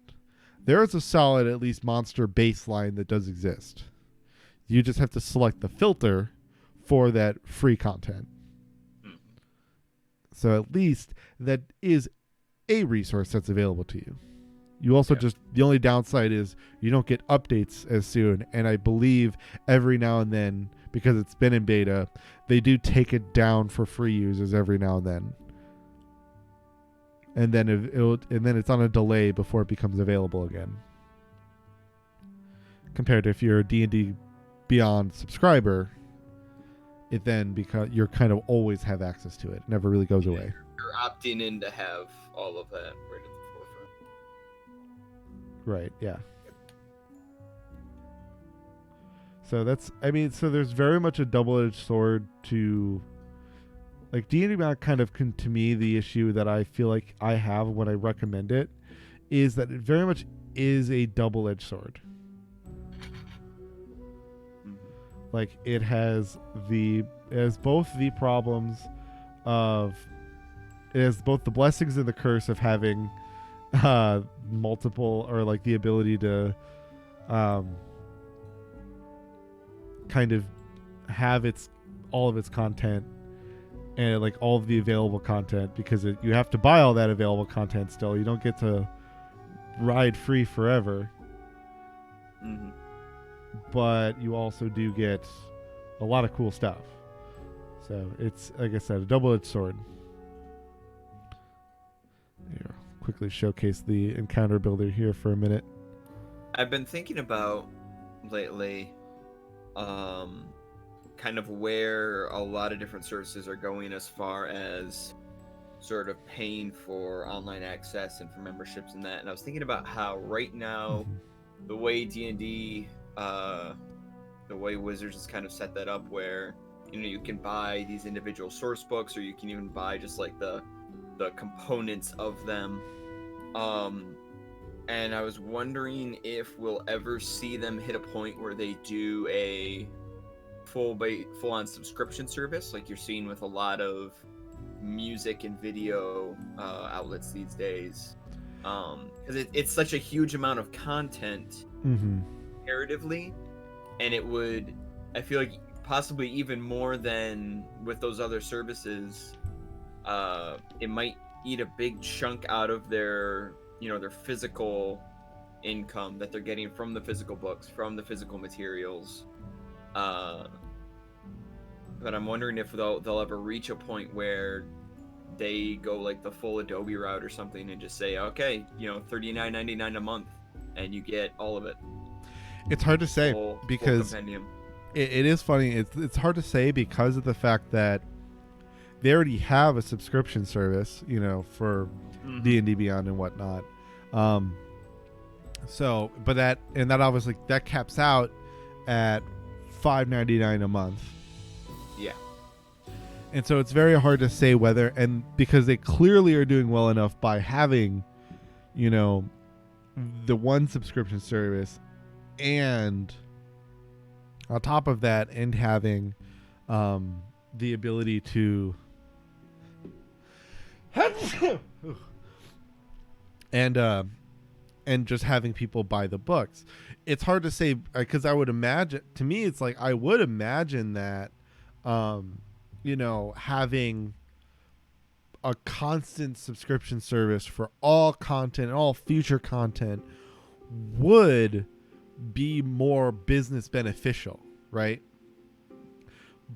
there is a solid, at least, monster baseline that does exist. You just have to select the filter for that free content. So at least that is a resource that's available to you. You also just, the only downside is you don't get updates as soon. And I believe every now and then, because it's been in beta, they do take it down for free users every now and then. And then it's on a delay before it becomes available again. Compared to if you're a D&D Beyond subscriber, it then you kind of always have access to it. It never really goes away. You're opting in to have all of that right at the forefront. Right, yeah. So so there's very much a double-edged sword to, like, D&D Beyond kind of, to me, the issue that I feel like I have when I recommend it is that it very much is a double-edged sword. Like, it has both the problems of, it has both the blessings and the curse of having multiple, or like the ability to kind of have all of its content and like all of the available content, because you have to buy all that available content still. You don't get to ride free forever. Mm-hmm. But you also do get a lot of cool stuff. So it's, like I said, a double-edged sword. Here, quickly showcase the encounter builder here for a minute. I've been thinking about lately kind of where a lot of different services are going as far as sort of paying for online access and for memberships and that. And I was thinking about how right now the way D&D the way Wizards has kind of set that up, where you can buy these individual source books, or you can even buy just like the components of them, and I was wondering if we'll ever see them hit a point where they do a full-on subscription service like you're seeing with a lot of music and video outlets these days, because it's such a huge amount of content comparatively, and it would, I feel like, possibly even more than with those other services, it might eat a big chunk out of their their physical income that they're getting from the physical books, from the physical materials, but I'm wondering if they'll ever reach a point where they go like the full Adobe route or something and just say, okay, $39.99 a month and you get all of it. It's hard to say, because it is funny. It's hard to say because of the fact that they already have a subscription service, for D&D Beyond and whatnot. So, but that obviously that caps out at $5.99 a month. Yeah. And so it's very hard to say whether, and because they clearly are doing well enough by having, the one subscription service, and on top of that, and having the ability to and just having people buy the books. It's hard to say, because I would imagine, to me, it's like I would imagine that having a constant subscription service for all content, all future content, would be more business beneficial, right?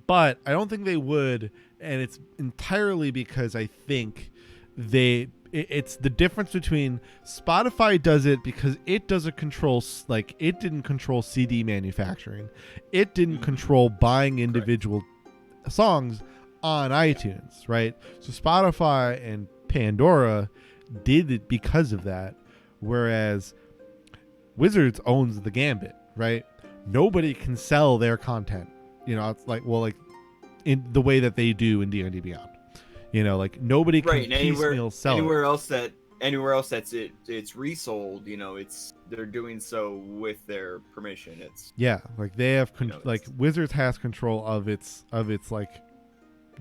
But I don't think they would, and it's entirely because I think it's the difference between Spotify does it because it doesn't control, like, it didn't control CD manufacturing. It didn't control buying individual songs on iTunes, right? So Spotify and Pandora did it because of that, whereas Wizards owns the gambit, right? Nobody can sell their content. It's like, well, like in the way that they do in D&D Beyond. Like nobody can piecemeal sell anywhere it. else that anywhere else it's resold, they're doing so with their permission. It's Yeah, like they have like it's, Wizards has control of its like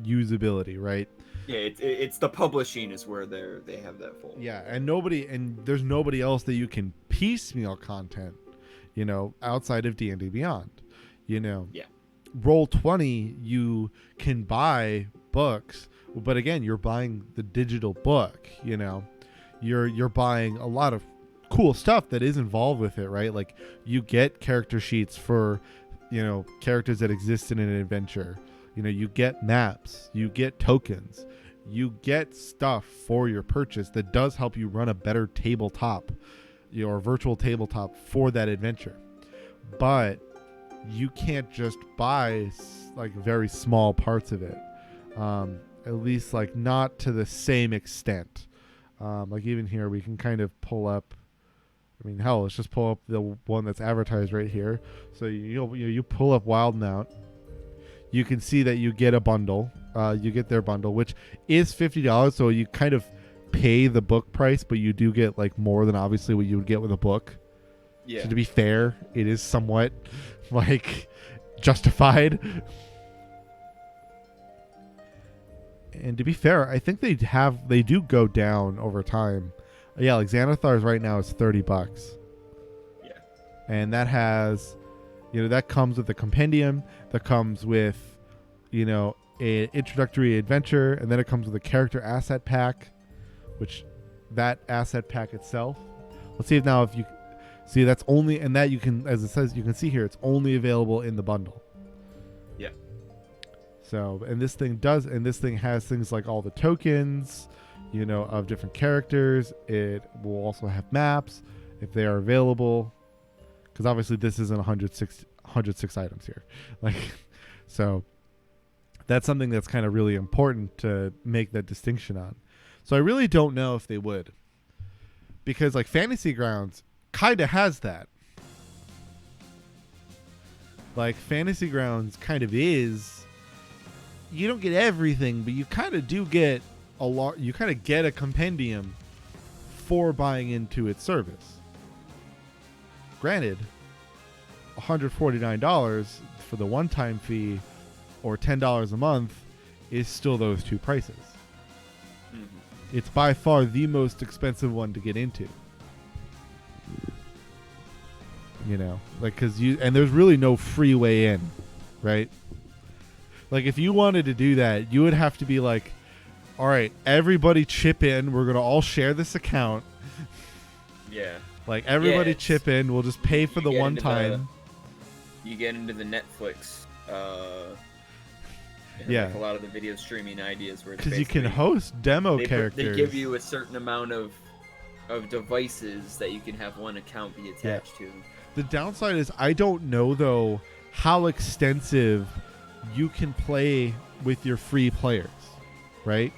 usability, right? yeah, it's the publishing is where they have that full. Yeah, and there's nobody else that you can piecemeal content, outside of D&D Beyond. Yeah. Roll20, you can buy books, but again, you're buying the digital book. You're buying a lot of cool stuff that is involved with it, right? Like you get character sheets for characters that exist in an adventure. You get maps, you get tokens, you get stuff for your purchase that does help you run a better tabletop, or virtual tabletop for that adventure. But you can't just buy like very small parts of it, at least like not to the same extent. Like even here we can kind of pull up, hell, let's just pull up the one that's advertised right here. So you pull up Wild Mount, you can see that you get a bundle. You get their bundle, which is $50, so you kind of pay the book price, but you do get like more than obviously what you would get with a book. Yeah. So to be fair, it is somewhat like justified. And to be fair, I think they do go down over time. Yeah, like Xanathar's right now is $30. Yeah. And that has, that comes with a compendium, that comes with, an introductory adventure, and then it comes with a character asset pack, which that asset pack itself. Let's see if you see that's only, and that you can, as it says, you can see here, it's only available in the bundle. Yeah. So, and this thing has things like all the tokens, of different characters. It will also have maps if they are available, because obviously this isn't 106 items here. Like, so that's something that's kind of really important to make that distinction on. So I really don't know if they would, because like Fantasy Grounds kind of has that. Like Fantasy Grounds kind of is, you don't get everything, but you kind of do get a lot. You kind of get a compendium for buying into its service. Granted, $149 for the one-time fee or $10 a month is still those two prices. Mm-hmm. It's by far the most expensive one to get into. Because there's really no free way in, right? Like if you wanted to do that, you would have to be like, all right, everybody chip in. We're going to all share this account. Yeah. Like everybody chip in. We'll just pay for the one time. You get into the Netflix. Yeah. Like a lot of the video streaming ideas where because you can host demo characters. They give you a certain amount of devices that you can have one account be attached to. The downside is I don't know though how extensive you can play with your free players, right?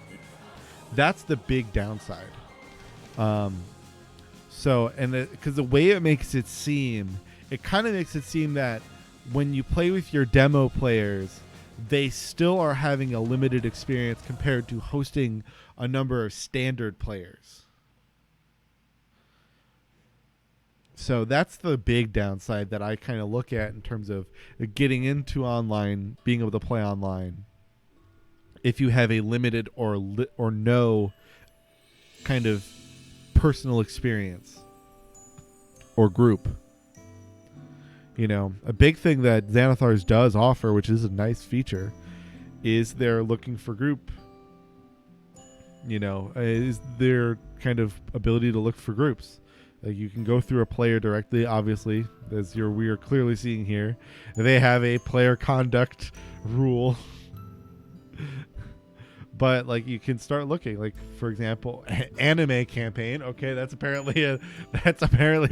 That's the big downside. So, and because the way it makes it seem, it kind of makes it seem that when you play with your demo players, they still are having a limited experience compared to hosting a number of standard players. So that's the big downside that I kind of look at in terms of getting into online, being able to play online. If you have a limited or no kind of personal experience or group. A big thing that Xanathars does offer, which is a nice feature, is they're looking for group. Is their kind of ability to look for groups. Like you can go through a player directly, obviously, as we are clearly seeing here. They have a player conduct rule. But like you can start looking, like for example, anime campaign. Okay, that's apparently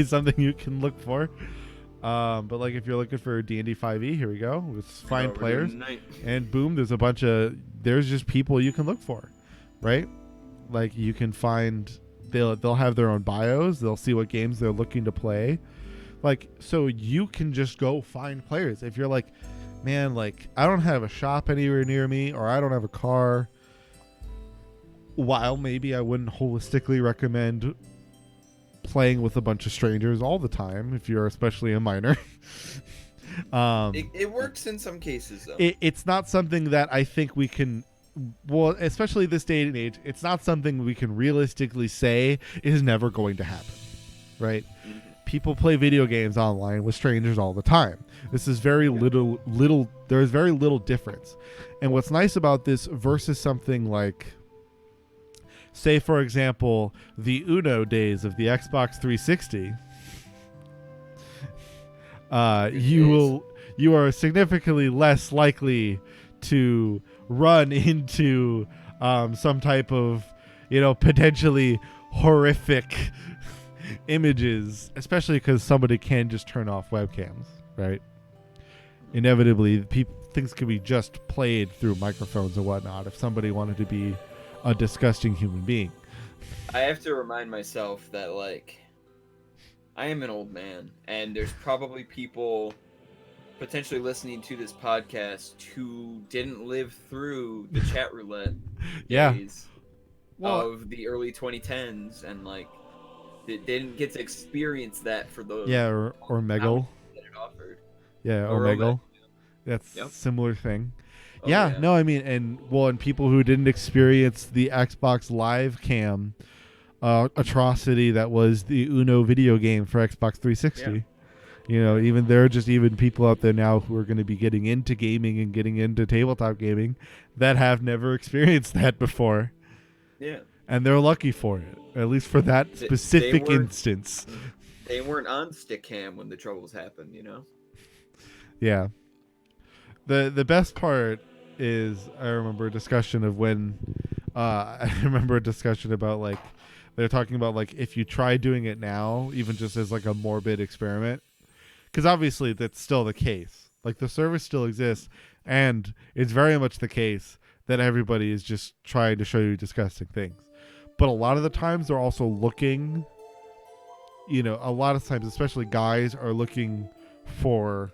something you can look for. But like if you're looking for D&D 5e, here we go. Let's find players, and boom, there's just people you can look for, right? Like you can find. They'll have their own bios. They'll see what games they're looking to play. Like, so you can just go find players. If you're like, man, like I don't have a shop anywhere near me, or I don't have a car, while maybe I wouldn't holistically recommend playing with a bunch of strangers all the time if you're especially a minor. It works in some cases though. It's not something that I think we can, well, especially this day and age, it's not something we can realistically say is never going to happen, right? Mhm. People play video games online with strangers all the time. This is very little there is very little difference. And what's nice about this versus something like, say for example, the Uno days of the Xbox 360, you are significantly less likely to run into some type of, potentially horrific images, especially because somebody can just turn off webcams, right? Inevitably, things can be just played through microphones and whatnot if somebody wanted to be a disgusting human being. I have to remind myself that, like, I am an old man, and there's probably people potentially listening to this podcast who didn't live through the chat roulette days of the early 2010s, and like they didn't get to experience that for the or Omegle that it offered. Yeah, Or Omegle. That's Yep. similar thing. Oh, yeah, no, I mean, and people who didn't experience the Xbox Live Cam atrocity that was the Uno video game for Xbox 360. Yeah. Even there are just even people out there now who are going to be getting into gaming and getting into tabletop gaming that have never experienced that before. Yeah. And they're lucky for it, at least for that specific instance. They weren't on stick cam when the troubles happened, Yeah. The best part is I remember a discussion of when I remember a discussion about like they're talking about like if you try doing it now, even just as like a morbid experiment, because obviously that's still the case. Like the service still exists, and it's very much the case that everybody is just trying to show you disgusting things. But a lot of the times they're also looking, a lot of times, especially guys are looking for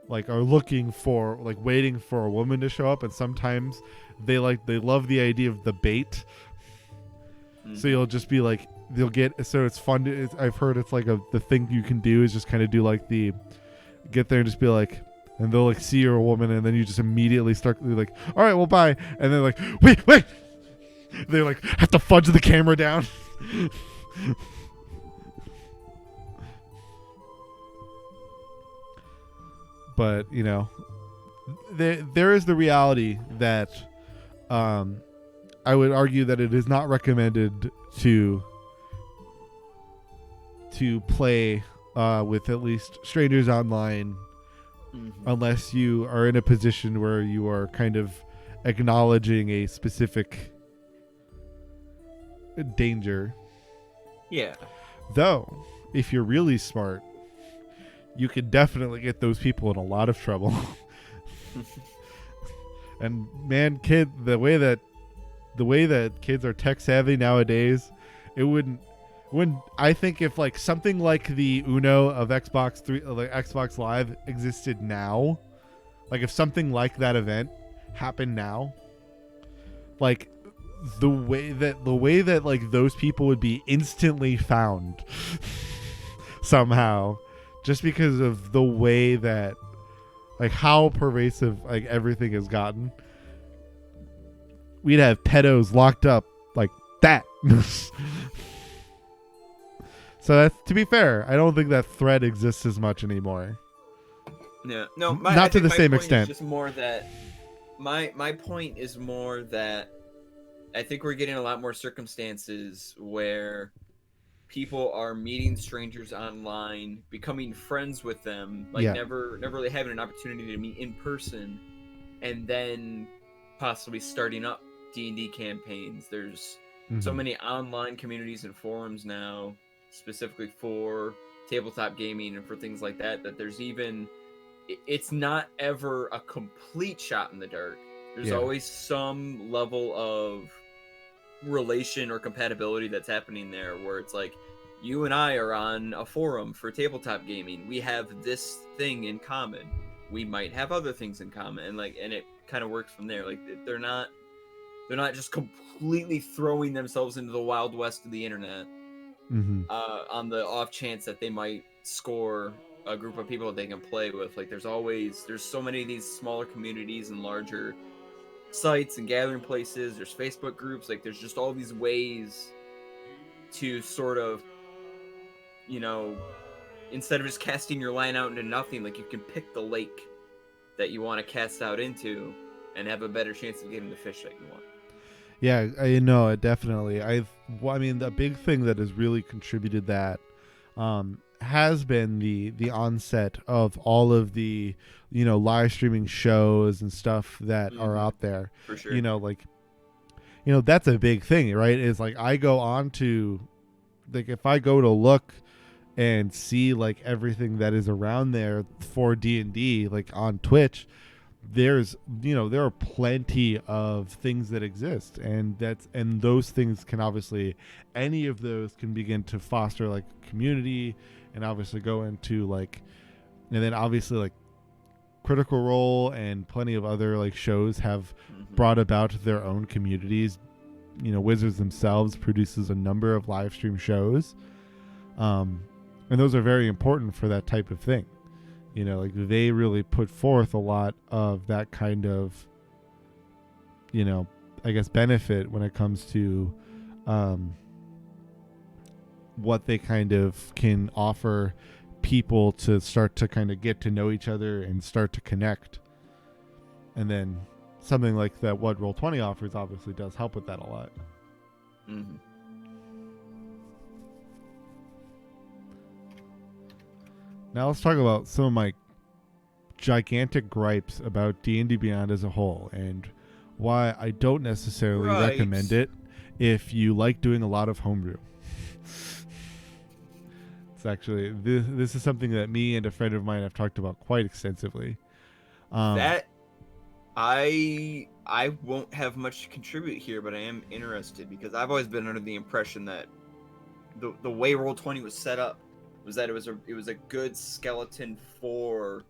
waiting for a woman to show up, and sometimes they love the idea of the bait. So you'll just be like, it's fun. I've heard it's like the thing you can do is just kind of do like get there and just be like, and they'll like see you're a woman, and then you just immediately start like, all right, well, bye. And they're like, wait. They like have to fudge the camera down. But there is the reality that I would argue that it is not recommended to play with at least strangers online unless you are in a position where you are kind of acknowledging a specific danger. Yeah. Though, if you're really smart, you could definitely get those people in a lot of trouble. And man, the way that kids are tech savvy nowadays, it wouldn't I think if like something like the Uno of Xbox Live existed now, like if something like that event happened now, like the way that like those people would be instantly found somehow, just because of the way that like how pervasive like everything has gotten. We'd have pedos locked up like that. So that's, to be fair, I don't think that threat exists as much anymore. Yeah, no, not to the same extent. Just more that my point is more that I think we're getting a lot more circumstances where people are meeting strangers online, becoming friends with them, like never really having an opportunity to meet in person, and then possibly starting up D&D campaigns. There's so many online communities and forums now, specifically for tabletop gaming and for things like that, that it's not ever a complete shot in the dark. There's always some level of relation or compatibility that's happening there, where it's like, you and I are on a forum for tabletop gaming. We have this thing in common. We might have other things in common, and it kind of works from there. Like they're They're not just completely throwing themselves into the wild west of the internet on the off chance that they might score a group of people that they can play with. Like there's so many of these smaller communities and larger sites and gathering places. There's Facebook groups. Like there's just all these ways to sort of, instead of just casting your line out into nothing, like you can pick the lake that you want to cast out into and have a better chance of getting the fish that you want. Yeah, I know, definitely. I mean, the big thing that has really contributed that has been the onset of all of the, live streaming shows and stuff that are out there. For sure. That's a big thing, right? Is like I go on to, like, if I go to look and see like everything that is around there for D&D, like on Twitch, there are plenty of things that exist, and those things can obviously, any of those can begin to foster like community, and obviously go into like, and then obviously like Critical Role and plenty of other like shows have brought about their own communities. Wizards themselves produces a number of live stream shows, and those are very important for that type of thing. Like they really put forth a lot of that kind of, I guess, benefit when it comes to what they kind of can offer people to start to kind of get to know each other and start to connect. And then something like that, what Roll20 offers, obviously does help with that a lot. Mm-hmm. Now let's talk about some of my gigantic gripes about D&D Beyond as a whole, and why I don't necessarily recommend it if you like doing a lot of homebrew. It's actually, this is something that me and a friend of mine have talked about quite extensively. That I won't have much to contribute here, but I am interested because I've always been under the impression that the way Roll20 was set up was that it was a good skeleton for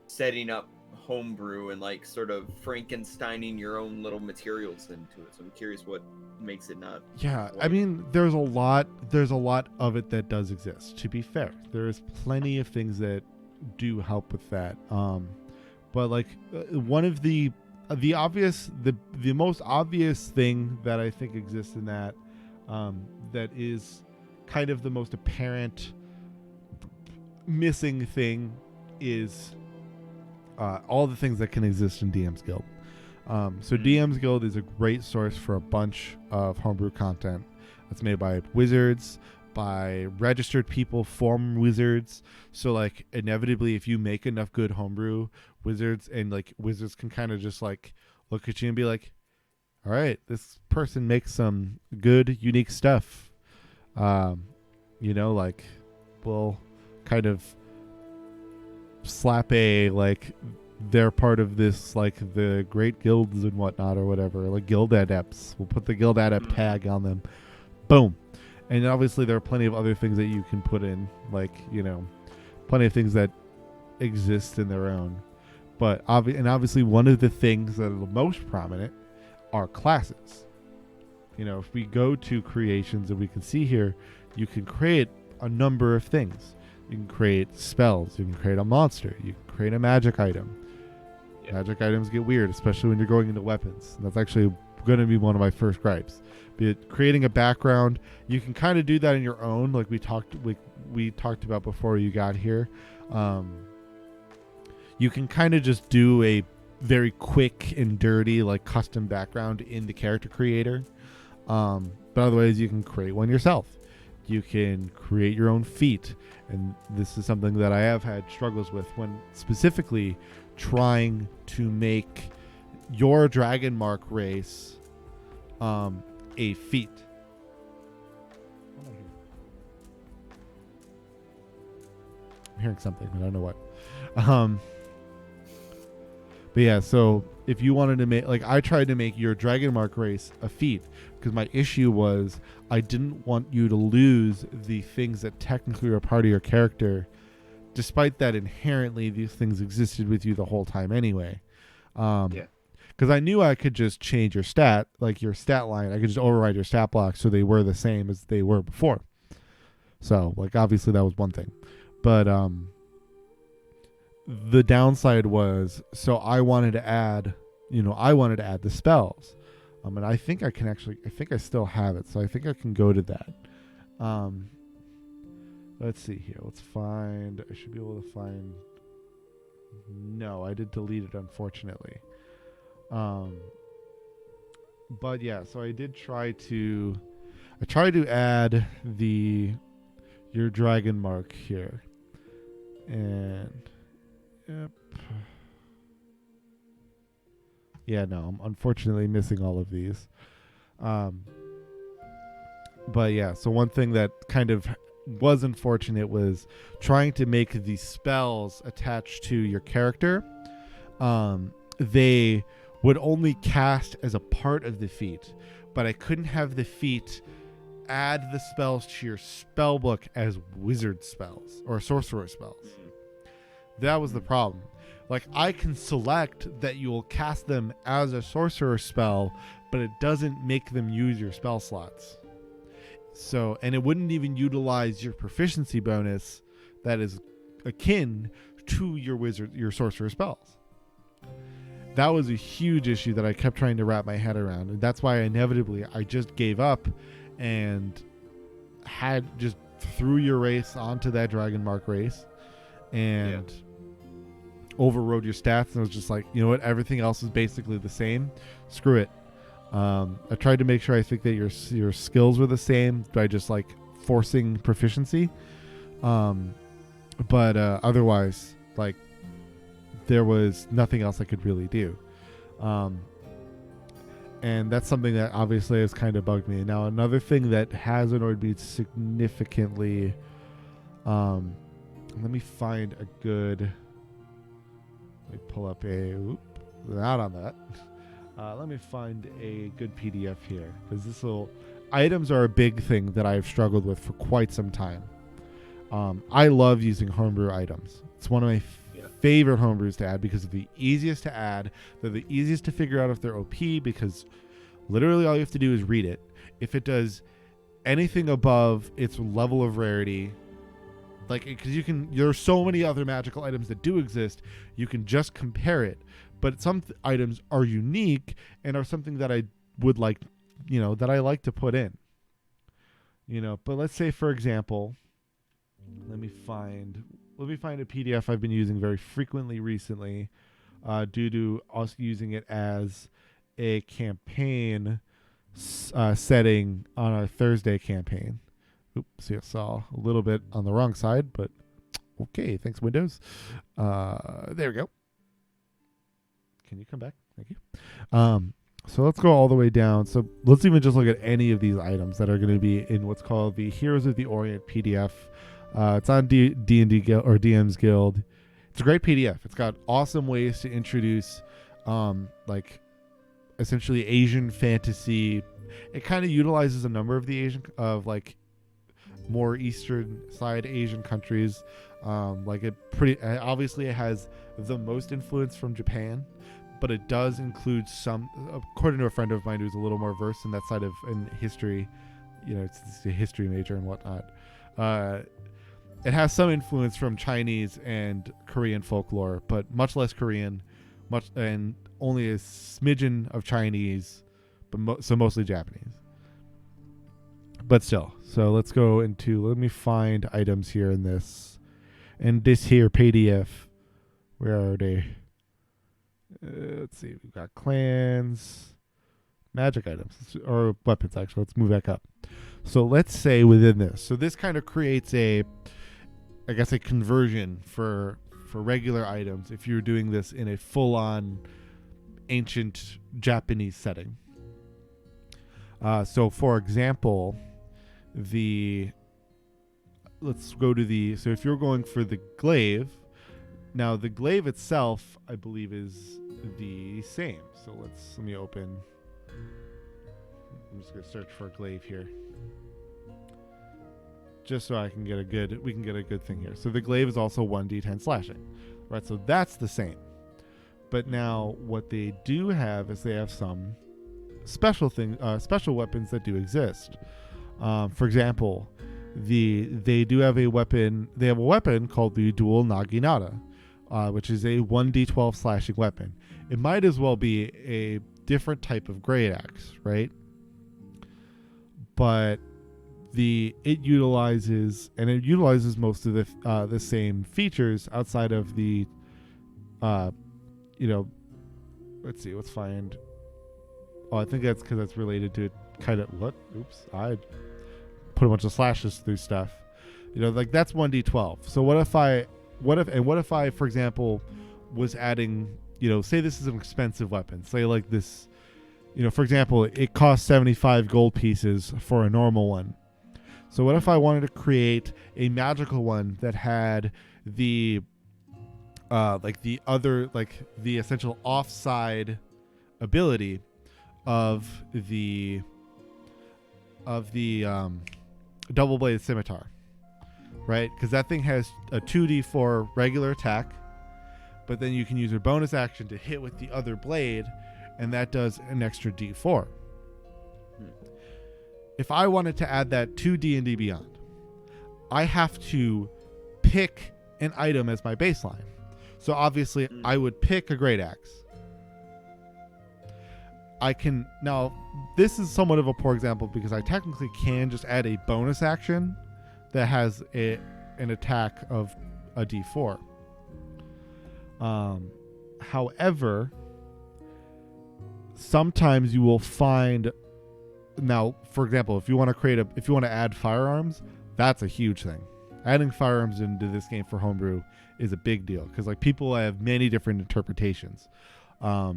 setting up homebrew and like sort of Frankensteining your own little materials into it. So I'm curious what makes it not. Yeah, I mean, there's a lot of it that does exist. To be fair, there's plenty of things that do help with that. But like one of the most obvious thing that I think exists in that, that is kind of the most apparent missing thing, is all the things that can exist in DM's Guild. So DM's Guild is a great source for a bunch of homebrew content that's made by wizards, by registered people from wizards. So like inevitably, if you make enough good homebrew, wizards can kind of just like look at you and be like, all right, this person makes some good, unique stuff. Like we'll kind of slap they're part of this, like the great guilds and whatnot or whatever, like guild adepts. We'll put the guild adept tag on them. Boom. And obviously there are plenty of other things that you can put in, like, plenty of things that exist in their own. But obviously one of the things that are the most prominent are classes. If we go to creations, and we can see here, you can create a number of things. You can create spells. You can create a monster. You can create a magic item. Yeah. Magic items get weird, especially when you're going into weapons. And that's actually going to be one of my first gripes. But creating a background, you can kind of do that in your own, like we talked about before you got here. You can kind of just do a very quick and dirty, like, custom background in the character creator. But otherwise, you can create one yourself. You can create your own feat. And this is something that I have had struggles with when specifically trying to make your Dragon Mark race a feat. I'm hearing something, but I don't know what. But yeah, so if you wanted to make, like, I tried to make your Dragon Mark race a feat, because my issue was I didn't want you to lose the things that technically are part of your character, despite that inherently these things existed with you the whole time anyway. Yeah. because I knew I could just change your stat, like your stat line. I could just override your stat block so they were the same as they were before. So, like, obviously that was one thing. But the downside was, so I wanted to add the spells. And I think I think I still have it. So I think I can go to that. Let's see here. I should be able to find. No, I did delete it, unfortunately. But yeah, so I tried to add your dragon mark here. And yep. Yeah, no, I'm unfortunately missing all of these. But yeah, so one thing that kind of was unfortunate was trying to make the spells attached to your character. They would only cast as a part of the feat, but I couldn't have the feat add the spells to your spell book as wizard spells or sorcerer spells. That was the problem. Like, I can select that you will cast them as a sorcerer spell, but it doesn't make them use your spell slots. So, and it wouldn't even utilize your proficiency bonus that is akin to your sorcerer spells. That was a huge issue that I kept trying to wrap my head around. And that's why I just gave up and just threw your race onto that Dragon Mark race and overrode your stats. And I was just like, you know what? Everything else is basically the same. Screw it. I tried to make sure I think that your skills were the same by just like forcing proficiency. But otherwise, like, there was nothing else I could really do. And that's something that obviously has kind of bugged me. Now, another thing that has annoyed me significantly, let me find a good, let me pull up not on that. Let me find a good PDF here, because items are a big thing that I've struggled with for quite some time. I love using homebrew items. It's one of my favorite homebrews to add because they're the easiest to add. They're the easiest to figure out if they're OP, because literally all you have to do is read it. If it does anything above its level of rarity, like, because there are so many other magical items that do exist, you can just compare it. But some items are unique and are something that I would like, that I like to put in. But let's say, for example, let me find a PDF I've been using very frequently recently, due to us using it as a campaign setting on our Thursday campaign. Oops, I saw a little bit on the wrong side, but okay, thanks, Windows. There we go. Can you come back? Thank you. So let's go all the way down. So let's even just look at any of these items that are going to be in what's called the Heroes of the Orient PDF. It's on D&D Guild or DM's Guild. It's a great PDF. It's got awesome ways to introduce, like, essentially Asian fantasy. It kind of utilizes a number of the more eastern side Asian countries. Obviously it has the most influence from Japan, but it does include some, according to a friend of mine who's a little more versed in that side in history, it's a history major and whatnot. It has some influence from Chinese and Korean folklore, but much less Korean, and only a smidgen of Chinese, but so mostly Japanese. But still, so let me find items here in this. And this here PDF, where are they? Let's see, we've got clans, magic items, or weapons actually. Let's move back up. So let's say within this. So this kind of creates a conversion for regular items if you're doing this in a full-on ancient Japanese setting. So for example, let's go to so if you're going for the glaive, now the glaive itself, I believe, is the same. So let me open. I'm just going to search for a glaive here, just so we can get a good thing here. So the glaive is also 1d10 slashing, right? So that's the same. But now what they do have is they have some special weapons that do exist. For example, they do have a weapon. They have a weapon called the Dual Naginata, which is a 1d12 slashing weapon. It might as well be a different type of great axe, right? But it utilizes most of the same features outside of the let's see, let's find. Oh, I think that's because that's related to kind of what? Oops, I put a bunch of slashes through stuff. Like that's 1d12. So what if I, for example, was adding, say this is an expensive weapon. Say like this, for example, it costs 75 gold pieces for a normal one. So what if I wanted to create a magical one that had the the essential offside ability of the double bladed scimitar, right? Because that thing has a 2d4 regular attack, but then you can use your bonus action to hit with the other blade, and that does an extra d4. If I wanted to add that to D&D Beyond, I have to pick an item as my baseline. So obviously I would pick a great axe. Now this is somewhat of a poor example because I technically can just add a bonus action that has an attack of a d4. However, sometimes you will find, now for example, if you want to add firearms, that's a huge thing. Adding firearms into this game for homebrew is a big deal because like people have many different interpretations. Sure.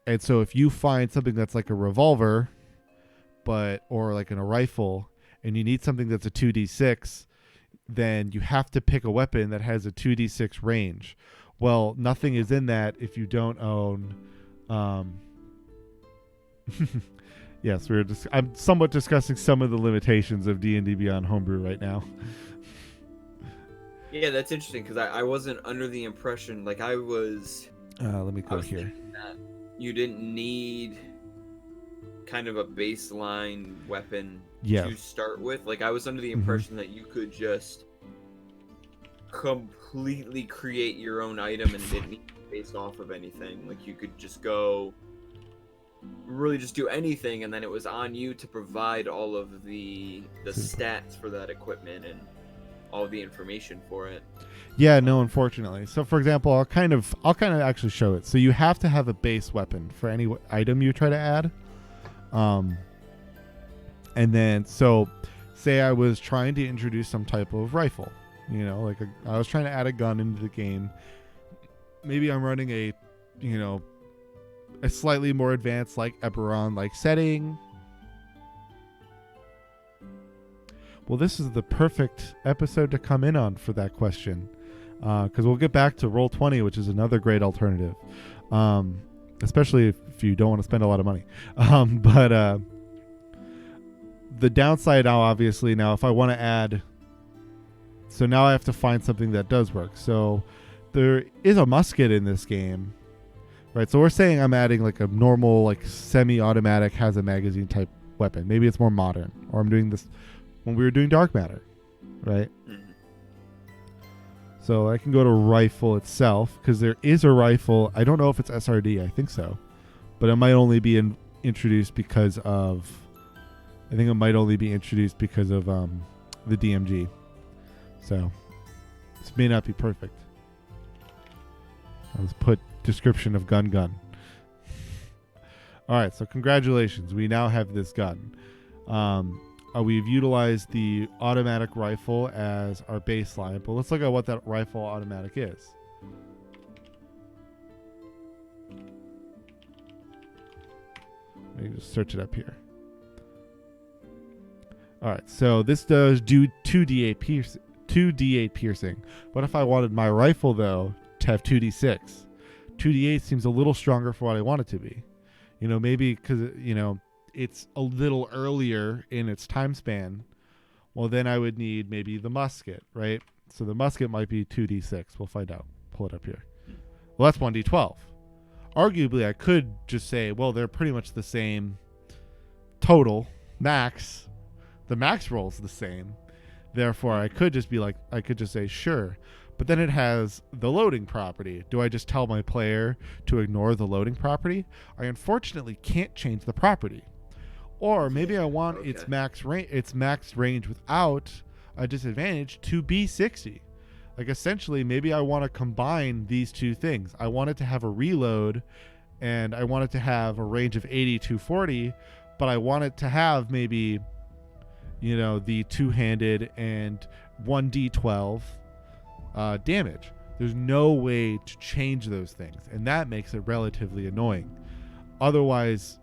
And so if you find something that's like a revolver, or like in a rifle, and you need something that's a 2d6, then you have to pick a weapon that has a 2d6 range. Well, nothing is in that if you don't own. Yes, I'm somewhat discussing some of the limitations of D&D Beyond Homebrew right now. Yeah, that's interesting because I wasn't under the impression, like I was. Let me go here. That you didn't need kind of a baseline weapon to start with. Like I was under the impression that you could just completely create your own item and it didn't need to be based off of anything. Like you could just go really just do anything, and then it was on you to provide all of the stats for that equipment and all the information for it. Yeah, no, unfortunately. So for example, I'll kind of actually show it. So you have to have a base weapon for any item you try to add. And then so say I was trying to introduce some type of rifle, I was trying to add a gun into the game. Maybe I'm running a slightly more advanced like Eberron like setting. Well, this is the perfect episode to come in on for that question, because we'll get back to Roll20, which is another great alternative, especially if you don't want to spend a lot of money. But the downside now, obviously, if I want to add, so now I have to find something that does work. So there is a musket in this game. Right, so we're saying I'm adding like a normal, like semi-automatic, has a magazine type weapon. Maybe it's more modern, or I'm doing this when we were doing Dark Matter, right? Mm-hmm. So I can go to rifle itself because there is a rifle. I don't know if it's SRD. I think so, but it might only be introduced because of. I think it might only be introduced because of the DMG. So this may not be perfect. Let's put description of gun. All right, so congratulations, we now have this gun. We've utilized the automatic rifle as our baseline, but let's look at what that rifle automatic is. Let me just search it up here. All right, so this does do 2d8 piercing. What if I wanted my rifle though to have 2d6? 2d8 seems a little stronger for what I want it to be. Maybe because, it's a little earlier in its time span. Well, then I would need maybe the musket, right? So the musket might be 2d6. We'll find out. pull it up here. Well, that's 1d12. Arguably, I could just say, well, they're pretty much the same total max. The max roll's the same. Therefore, I could just say, sure. But then it has the loading property. Do I just tell my player to ignore the loading property? I unfortunately can't change the property. Or maybe I want its max range without a disadvantage to be 60. Like, essentially, maybe I want to combine these two things. I want it to have a reload, and I want it to have a range of 80 to 40, but I want it to have maybe, the two-handed and 1d12 damage. There's no way to change those things, and that makes it relatively annoying. Otherwise,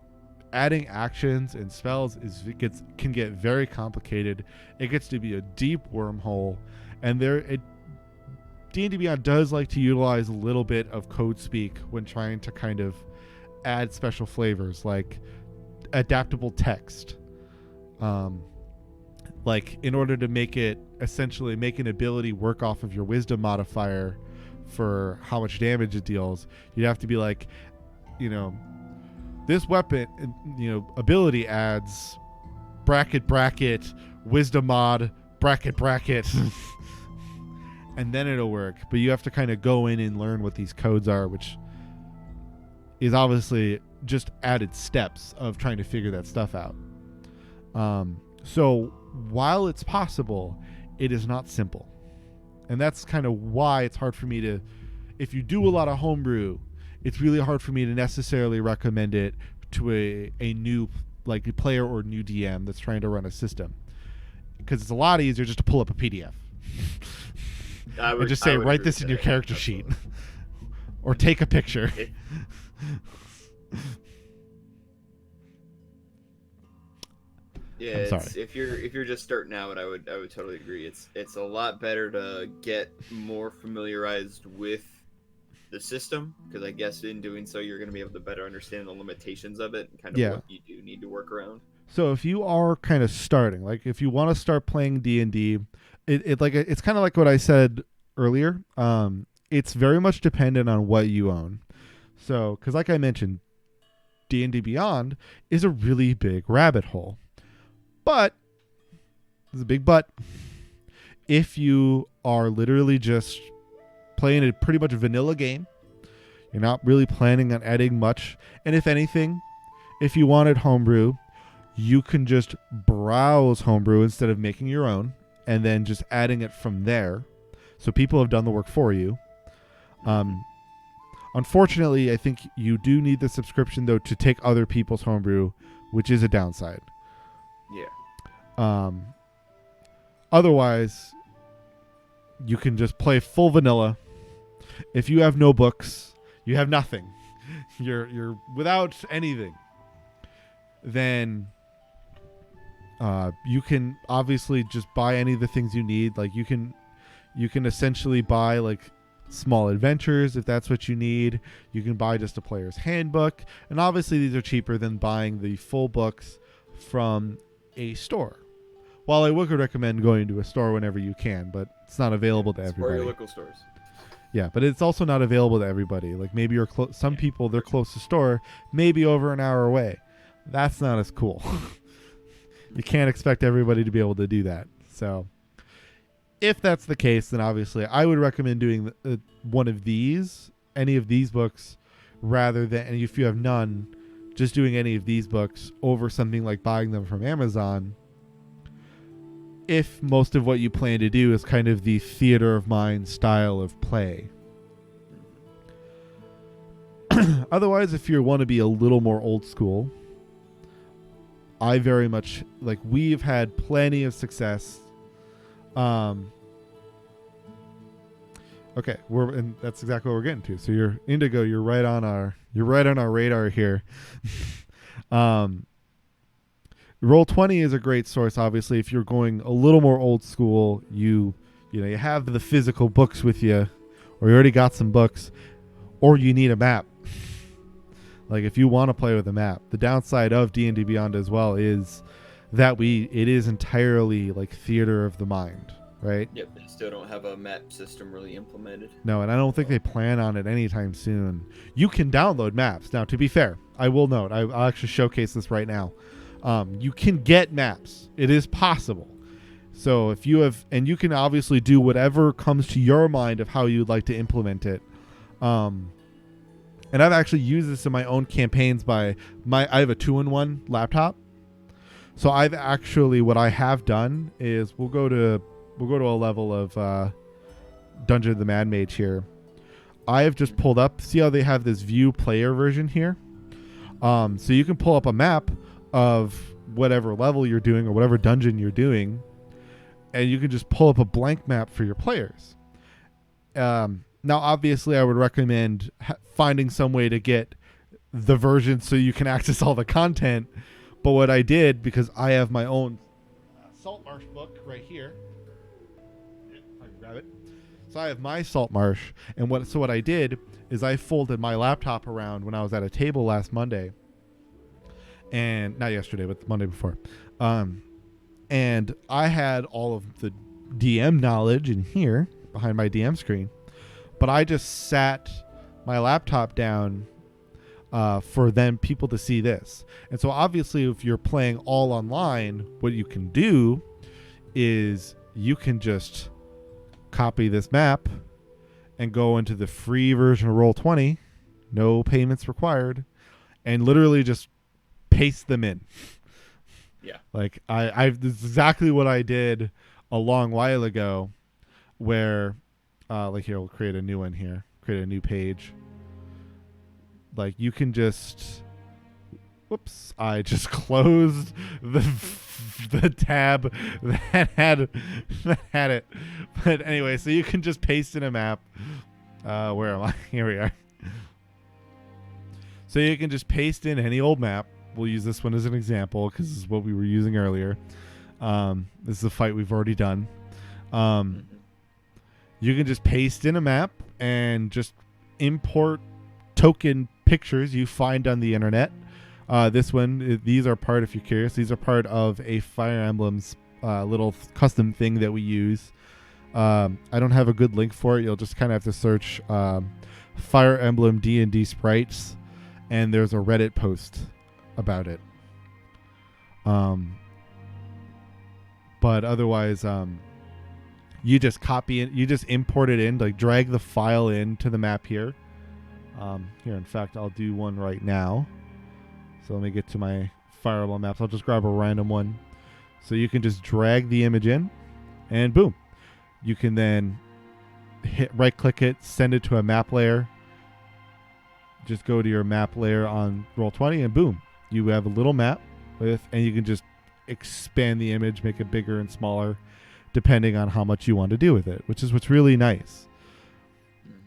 adding actions and spells can get very complicated. It gets to be a deep wormhole, and D&D Beyond does like to utilize a little bit of code speak when trying to kind of add special flavors, like adaptable text. Like, in order to make an ability work off of your wisdom modifier for how much damage it deals, you'd have to be like, this weapon, ability adds bracket, wisdom mod, bracket. And then it'll work. But you have to kind of go in and learn what these codes are, which is obviously just added steps of trying to figure that stuff out. So while it's possible, it is not simple. And that's kind of why it's hard for me to, if you do a lot of homebrew, it's really hard for me to necessarily recommend it to a new player or new DM that's trying to run a system. Because it's a lot easier just to pull up a PDF. Or just say, write this in your character sheet. Or take a picture. Yeah, if you're just starting out, I would totally agree. It's a lot better to get more familiarized with the system, because I guess in doing so you're going to be able to better understand the limitations of it and kind of what you do need to work around. So if you are kind of starting, like if you want to start playing D&D, it's kind of like what I said earlier. It's very much dependent on what you own. So, because like I mentioned, D&D Beyond is a really big rabbit hole. But, there's a big but, if you are literally just playing a pretty much vanilla game, you're not really planning on adding much, and if anything, if you wanted homebrew, you can just browse homebrew instead of making your own, and then just adding it from there. So people have done the work for you. Unfortunately, I think you do need the subscription, though, to take other people's homebrew, which is a downside. Yeah. Otherwise, you can just play full vanilla. If you have no books, you have nothing. You're without anything. Then you can obviously just buy any of the things you need. Like you can essentially buy like small adventures if that's what you need. You can buy just a player's handbook, and obviously these are cheaper than buying the full books from a store. While I would recommend going to a store whenever you can, but it's not available to everybody. Support your local stores. Yeah, but it's also not available to everybody. Like maybe you're some people, their closest store maybe over an hour away. That's not as cool. You can't expect everybody to be able to do that. So if that's the case, then obviously I would recommend doing one of these, any of these books, rather than, and if you have none, just doing any of these books over something like buying them from Amazon. If most of what you plan to do is kind of the theater of mind style of play. Otherwise, if you want to be a little more old school, I very much, like, we've had plenty of success. Okay, and that's exactly what we're getting to. So you're Indigo, you're right on our radar here. Roll20 is a great source, obviously. If you're going a little more old school, you have the physical books with you, or you already got some books, or you need a map. Like if you want to play with a map, the downside of D&D Beyond as well is that it is entirely like theater of the mind. right? Yep, they still don't have a map system really implemented. No, and I don't think they plan on it anytime soon. You can download maps. Now, to be fair, I will note, I'll actually showcase this right now. You can get maps. It is possible. So if you have, and you can obviously do whatever comes to your mind of how you'd like to implement it. And I've actually used this in my own campaigns I have a 2-in-1 laptop. So I've actually, what I have done is we'll go to a level of Dungeon of the Mad Mage here. I have just pulled up, see how they have this view player version here? So you can pull up a map of whatever level you're doing or whatever dungeon you're doing, and you can just pull up a blank map for your players. Now, obviously, I would recommend finding some way to get the version so you can access all the content. But what I did, because I have my own Saltmarsh book right here, if I can grab it. So I have my Saltmarsh, and what I did is I folded my laptop around when I was at a table last Monday, and not yesterday, but the Monday before, and I had all of the DM knowledge in here behind my DM screen, but I just sat my laptop down for them people to see this. And so obviously if you're playing all online, what you can do is you can just copy this map and go into the free version of Roll20, no payments required, and literally just paste them in. Yeah. Like this is exactly what I did a long while ago, where like here, we'll create a new one here, create a new page. Like you can just, whoops, I just closed the tab that had it. But anyway, so you can just paste in a map. Where am I? Here we are. So you can just paste in any old map. We'll use this one as an example because this is what we were using earlier. This is a fight we've already done. You can just paste in a map and just import token pictures you find on the internet. These are part, if you're curious, these are part of a Fire Emblem's little custom thing that we use. I don't have a good link for it. You'll just kind of have to search Fire Emblem D&D sprites, and there's a Reddit post about it. But otherwise, you just copy it, you just import it in, like drag the file into the map here. Here, in fact, I'll do one right now. So let me get to my Fire Emblem maps. I'll just grab a random one. So you can just drag the image in, and boom. You can then right-click it, send it to a map layer. Just go to your map layer on Roll20, and boom. You have a little map and you can just expand the image, make it bigger and smaller, depending on how much you want to do with it, which is what's really nice.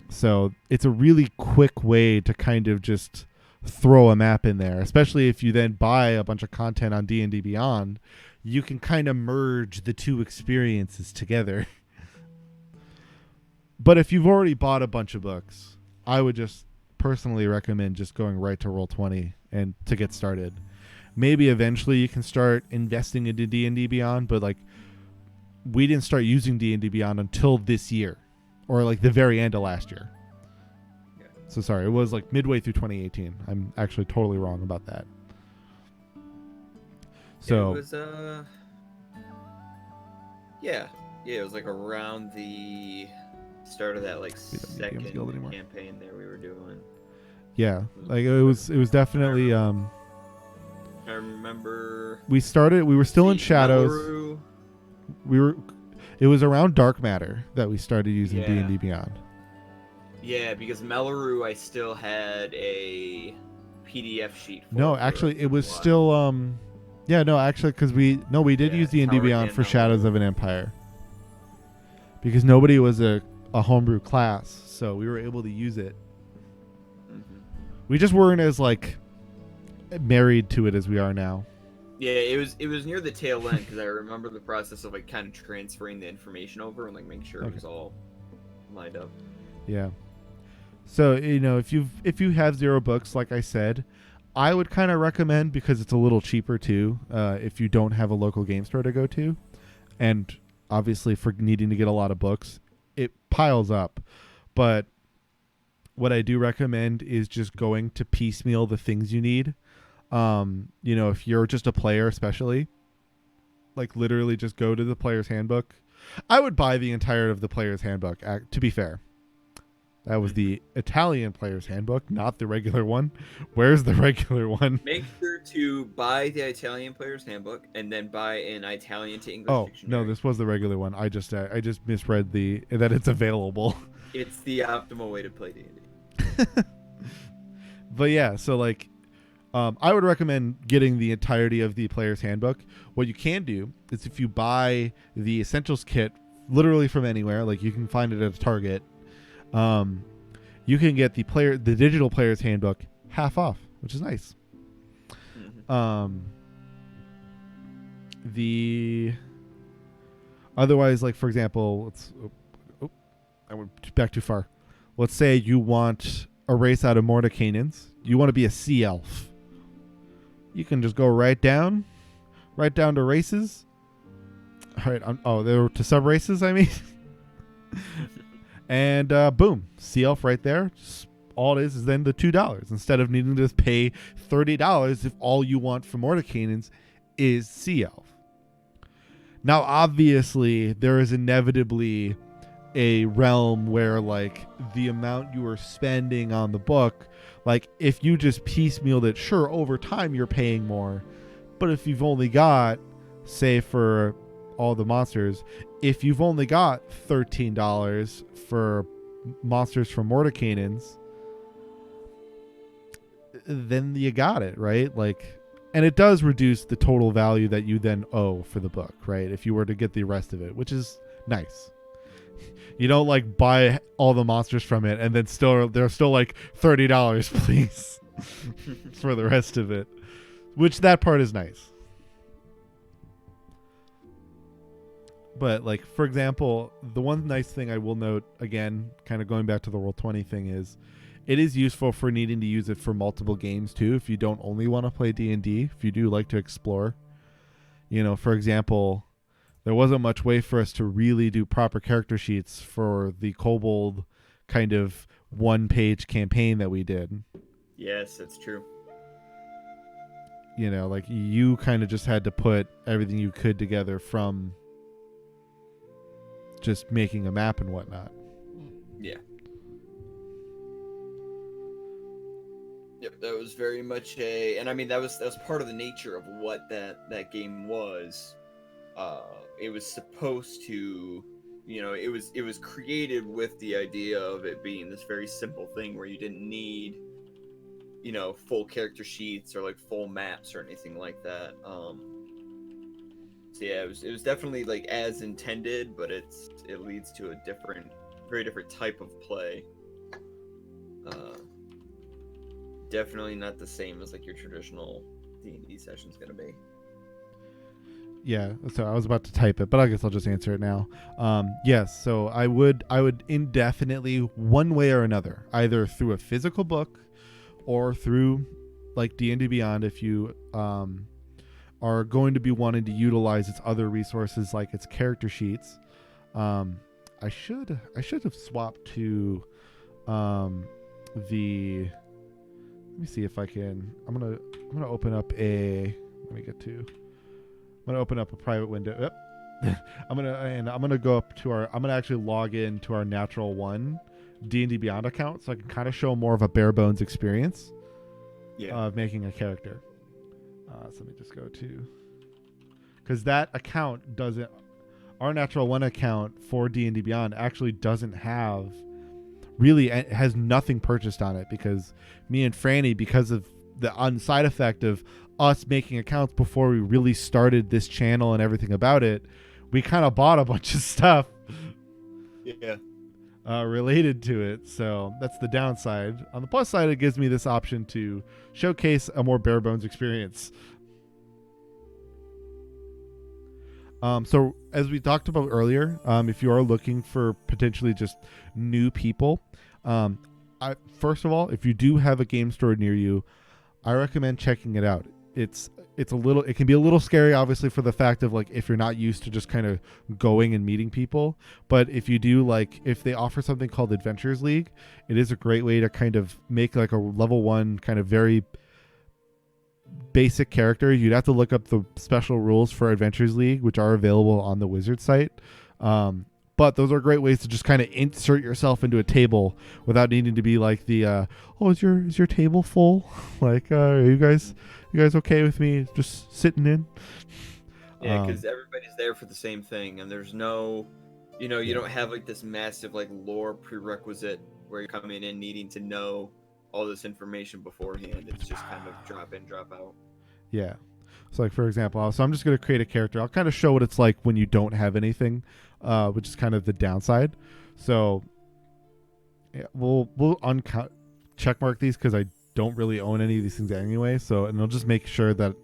So it's a really quick way to kind of just throw a map in there, especially if you then buy a bunch of content on D&D Beyond. You can kind of merge the two experiences together. But if you've already bought a bunch of books, I would just personally recommend just going right to Roll20 and to get started. Maybe eventually you can start investing into D&D Beyond, but like we didn't start using D&D Beyond until this year, or like the very end of last year. Yeah. So sorry, it was like midway through 2018. I'm actually totally wrong about that. So it was it was like around the start of that like second campaign there we were doing. Yeah, like it was definitely I remember we were still in Shadows. Melleru. It was around Dark Matter that we started using D&D Beyond. Yeah, because Melleru I still had a PDF sheet for. No, actually it was still because we did use D&D Beyond for Shadows of an Empire. Because nobody was a homebrew class, so we were able to use it. Mm-hmm. We just weren't as like married to it as we are now. Yeah, it was near the tail end because I remember the process of like kind of transferring the information over and like making sure it was all lined up. Yeah. So if you have 0 books, like I said, I would kind of recommend, because it's a little cheaper too, if you don't have a local game store to go to, and obviously for needing to get a lot of books, it piles up. But what I do recommend is just going to piecemeal the things you need. If you're just a player, especially, like literally just go to the player's handbook. I would buy the entire of the player's handbook, to be fair. That was the Italian player's handbook, not the regular one. Where's the regular one? Make sure to buy the Italian player's handbook and then buy an Italian to English dictionary. No, this was the regular one. I just misread that it's available. It's the optimal way to play D&D. But yeah, so like, I would recommend getting the entirety of the player's handbook. What you can do is if you buy the essentials kit literally from anywhere, like you can find it at a Target, you can get the digital player's handbook half off, which is nice. The otherwise, like for example, I went back too far. Let's say you want a race out of Mordenkainen's. You want to be a sea elf. You can just go right down to races. All right. They're to sub races, I mean. And boom, sea elf right there. Just, all it is then the $2 instead of needing to pay $30 if all you want from Mordenkainen's is sea elf. Now, obviously, there is inevitably a realm where like the amount you are spending on the book, like if you just piecemealed it, sure, over time you're paying more. But if you've only got, say for all the monsters, if you've only got $13 for monsters from Mordenkainen's, then you got it, right? Like, and it does reduce the total value that you then owe for the book, right? If you were to get the rest of it, which is nice. You don't like buy all the monsters from it and then they're still like $30, please, for the rest of it, which that part is nice. But like, for example, the one nice thing I will note, again, kind of going back to the Roll20 thing, is it is useful for needing to use it for multiple games too. If you don't only want to play D&D, if you do like to explore, for example, there wasn't much way for us to really do proper character sheets for the Kobold kind of one-page campaign that we did. Yes, that's true. Like you kind of just had to put everything you could together from just making a map and whatnot. Yeah. Yep, that was very much and I mean that was part of the nature of what that game was. It was supposed to, it was created with the idea of it being this very simple thing where you didn't need, full character sheets or like full maps or anything like that. So yeah, it was definitely like as intended, but it leads to a very different type of play. Definitely not the same as like your traditional D&D session's gonna be. Yeah, so I was about to type it, but I guess I'll just answer it now. Yes, so I would indefinitely, one way or another, either through a physical book or through like D&D Beyond, if you are going to be wanting to utilize its other resources like its character sheets. I should have swapped to the. Let me see if I can. I'm gonna open up a. Let me get to. I'm gonna open up a private window. Yep. I'm gonna go up to our. I'm gonna actually log in to our Natural One D&D Beyond account, so I can kind of show more of a bare bones experience. Yeah. Of making a character. So let me just go to. Because that account doesn't. Our Natural One account for D&D Beyond actually doesn't have. Really, it has nothing purchased on it because me and Franny, because of the side effect of us making accounts before we really started this channel and everything about it, we kind of bought a bunch of stuff. Yeah. Related to it. So that's the downside. On the plus side, it gives me this option to showcase a more bare bones experience. So as we talked about earlier, if you are looking for potentially just new people, first of all, if you do have a game store near you, I recommend checking it out. It's it can be a little scary, obviously, for the fact of like if you're not used to just kind of going and meeting people. But if you do, like, if they offer something called Adventures League, it is a great way to kind of make like a level 1 kind of very basic character. You'd have to look up the special rules for Adventures League, which are available on the Wizard site. But those are great ways to just kind of insert yourself into a table without needing to be like the is your table full? Like, are you guys okay with me just sitting in? Yeah, because everybody's there for the same thing, and there's no, you don't have like this massive like lore prerequisite where you're coming in needing to know all this information beforehand. It's just kind of drop in, drop out. Yeah. So like, for example, I'm just going to create a character. I'll kind of show what it's like when you don't have anything, which is kind of the downside. So yeah, we'll check mark these because I don't really own any of these things anyway. So, and I'll just make sure that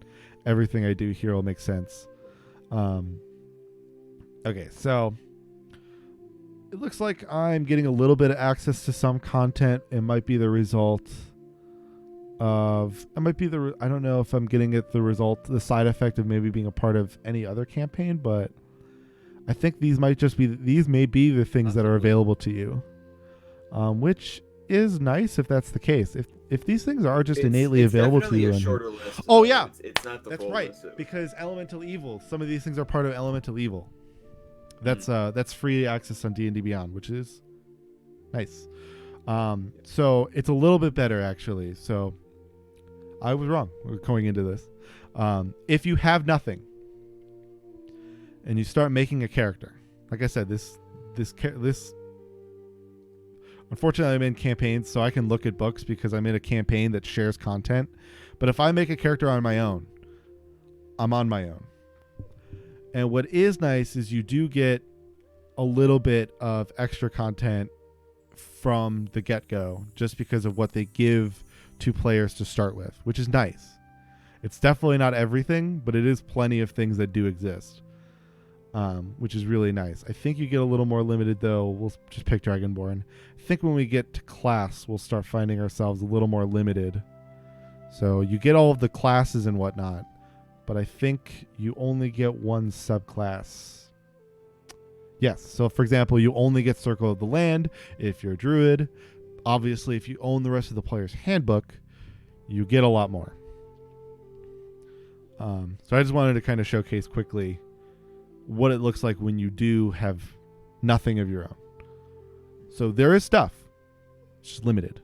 everything I do here will make sense. Okay, so it looks like I'm getting a little bit of access to some content. It might be the result of, I don't know if I'm getting it the side effect of maybe being a part of any other campaign, but I think these may be the things that are available to you, which is nice if that's the case. If these things are just innately available to you. Oh yeah, it's not the that's full right, list of... because Elemental Evil. Some of these things are part of Elemental Evil. That's free access on D&D Beyond, which is nice. So it's a little bit better actually. So I was wrong going into this. If you have nothing and you start making a character, like I said, this unfortunately I'm in campaigns, so I can look at books because I'm in a campaign that shares content. But if I make a character on my own, I'm on my own. And what is nice is you do get a little bit of extra content from the get-go just because of what they give to players to start with, which is nice. It's definitely not everything, but it is plenty of things that do exist, which is really nice. I think you get a little more limited, though. We'll just pick Dragonborn. I think when we get to class, we'll start finding ourselves a little more limited. So you get all of the classes and whatnot, but I think you only get one subclass. Yes, so for example, you only get Circle of the Land if you're a druid. Obviously, if you own the rest of the player's handbook, you get a lot more. So I just wanted to kind of showcase quickly what it looks like when you do have nothing of your own. So there is stuff. It's just limited.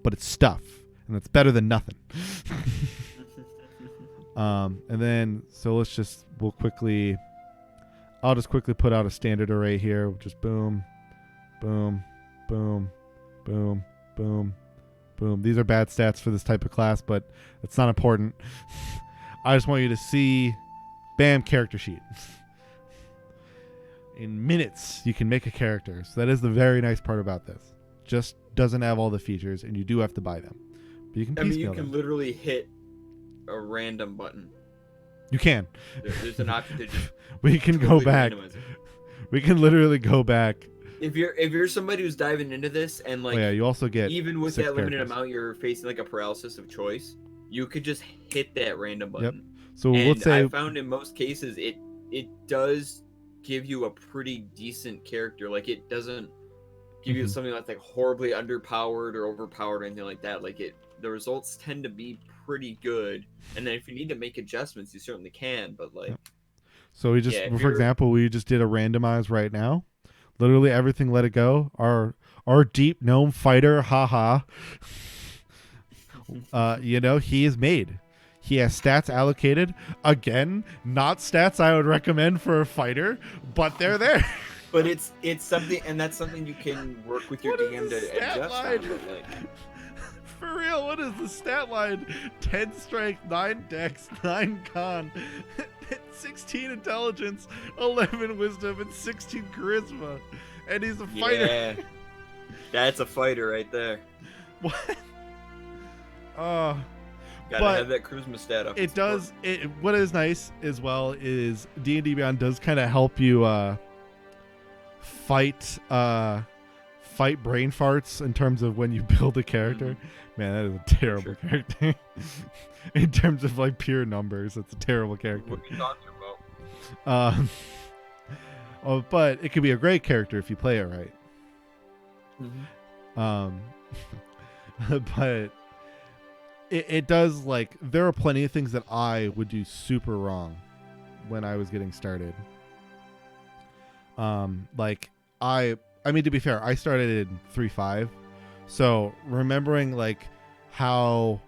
But it's stuff. And it's better than nothing. And then, so I'll just quickly put out a standard array here. Just boom, boom, boom, boom, boom, boom. These are bad stats for this type of class, but it's not important. I just want you to see, bam, character sheet. In minutes, you can make a character. So that is the very nice part about this. Just doesn't have all the features, and you do have to buy them. But you can piecemeal them. Literally hit a random button. You can. There's an option to just we can go back. We can literally go back. If you're somebody who's diving into this and like, you also get, even with that limited amount, you're facing like a paralysis of choice. You could just hit that random button. Yep. So let's say I found in most cases it does give you a pretty decent character. Like it doesn't give you something that's like horribly underpowered or overpowered or anything like that. Like the results tend to be pretty good. And then if you need to make adjustments, you certainly can. But like, so we just, for example, we just did a randomize right now. Literally everything let it go. Our deep gnome fighter, haha. He is made. He has stats allocated. Again, not stats I would recommend for a fighter, but they're there. But it's something, and that's something you can work with your DM to adjust on. For real, what is the stat line? 10 strength, 9 dex, 9 con, 16 intelligence, 11 wisdom, and 16 charisma. And he's a fighter. Yeah. That's a fighter right there. What? Gotta have that charisma stat up. It does. What is nice as well is D&D Beyond does kind of help you fight fight brain farts in terms of when you build a character, man, that is a terrible character. In terms of like pure numbers, it's a terrible character. What are you talking about? But it could be a great character if you play it right. But it does, like, there are plenty of things that I would do super wrong when I was getting started. Like I mean, to be fair, I started in 3.5, so remembering like how,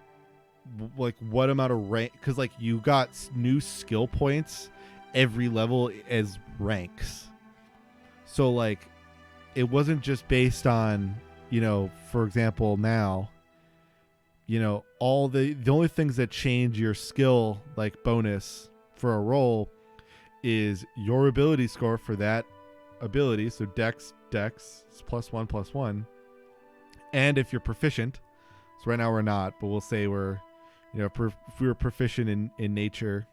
like, what amount of rank, because like you got new skill points every level as ranks, so like it wasn't just based on, you know, for example, now, you know, all the only things that change your skill like bonus for a role is your ability score for that ability, so dex +1 and if you're proficient. So right now we're not, but we'll say we're, you know, if we were proficient in nature,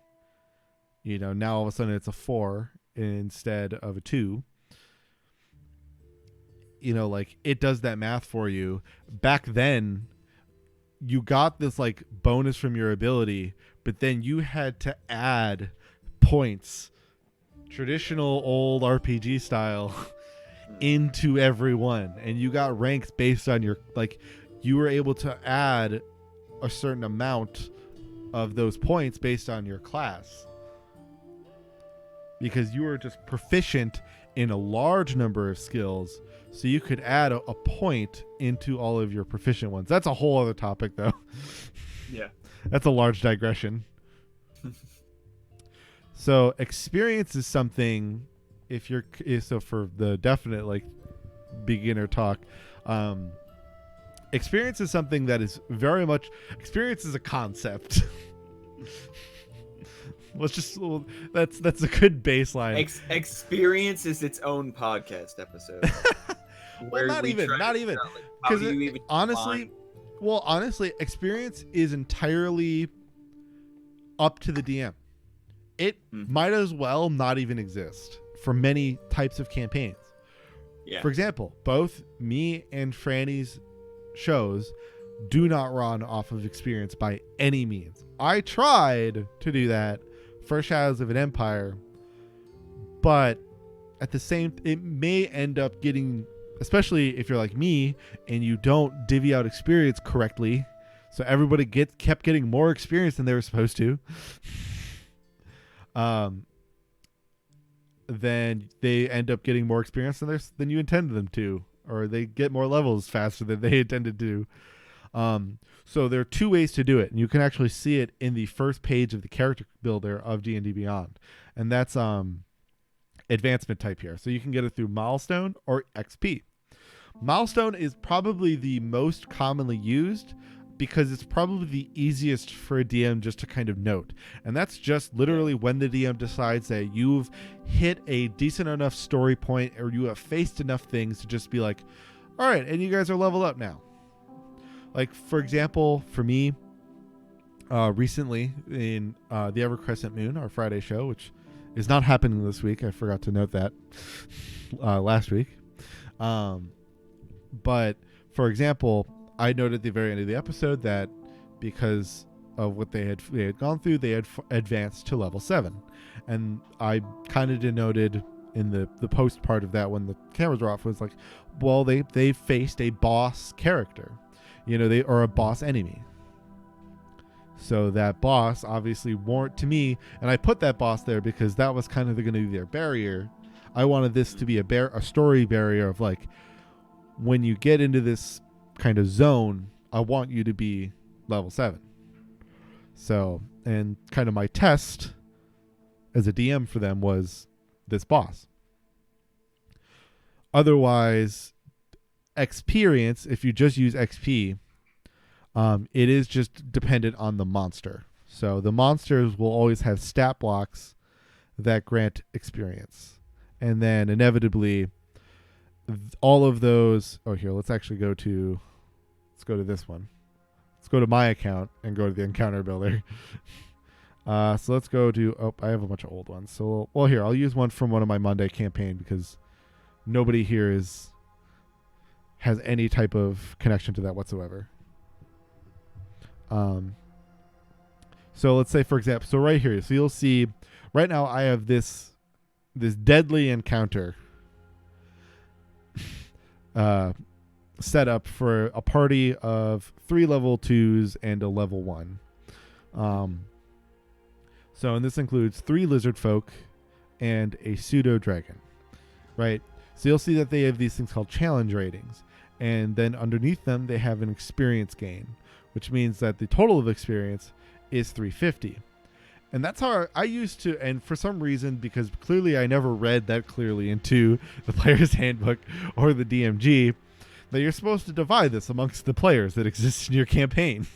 you know, now all of a sudden it's a 4 instead of a 2. You know, like, it does that math for you. Back then you got this like bonus from your ability, but then you had to add points, traditional old RPG style, into every one, and you got ranks based on your, like, you were able to add a certain amount of those points based on your class, because you were just proficient in a large number of skills, so you could add a point into all of your proficient ones. That's a whole other topic, though. Yeah. That's a large digression. So experience is something, so for the definite like beginner talk, experience is something that is very much, experience is a concept. That's a good baseline. Experience is its own podcast episode. Well, not even, because honestly, experience is entirely up to the DM. It might as well not even exist for many types of campaigns. Yeah. For example, both me and Franny's shows do not run off of experience by any means. I tried to do that for Shadows of an Empire, but at the same, it may end up getting, especially if you're like me and you don't divvy out experience correctly, so everybody kept getting more experience than they were supposed to. Then they end up getting more experience than you intended them to, or they get more levels faster than they intended to. So there are two ways to do it, and you can actually see it in the first page of the character builder of D&D Beyond, and that's advancement type here. So you can get it through Milestone or XP. Milestone is probably the most commonly used because it's probably the easiest for a DM just to kind of note. And that's just literally when the DM decides that you've hit a decent enough story point or you have faced enough things to just be like, all right, and you guys are leveled up now. Like, for example, for me, recently in the Ever Crescent Moon, our Friday show, which is not happening this week. I forgot to note that last week. But, for example, I noted at the very end of the episode that because of what they had gone through, they had advanced to level 7. And I kind of denoted in the post part of that when the cameras were off was like, well, they faced a boss character, or a boss enemy. So that boss obviously warned to me, and I put that boss there because that was kind of going to be their barrier. I wanted this to be a story barrier of like, when you get into this kind of zone, I want you to be level 7. So, and kind of my test as a DM for them was this boss. Otherwise, experience, if you just use XP, it is just dependent on the monster. So the monsters will always have stat blocks that grant experience. And then inevitably, all of those... Oh, here, let's go to this one. Let's go to my account and go to the encounter builder. So let's go to... Oh, I have a bunch of old ones. So, well, here, I'll use one from one of my Monday campaign because nobody here is has any type of connection to that whatsoever. So let's say, for example, so right here, so you'll see right now I have this deadly encounter set up for a party of 3 level 2s and a level 1. So, and this includes 3 lizard folk and a pseudo dragon, right? So you'll see that they have these things called challenge ratings, and then underneath them they have an experience gain, which means that the total of experience is 350. And that's how I used to, and for some reason, because clearly I never read that clearly into the player's handbook or the DMG, that you're supposed to divide this amongst the players that exist in your campaign.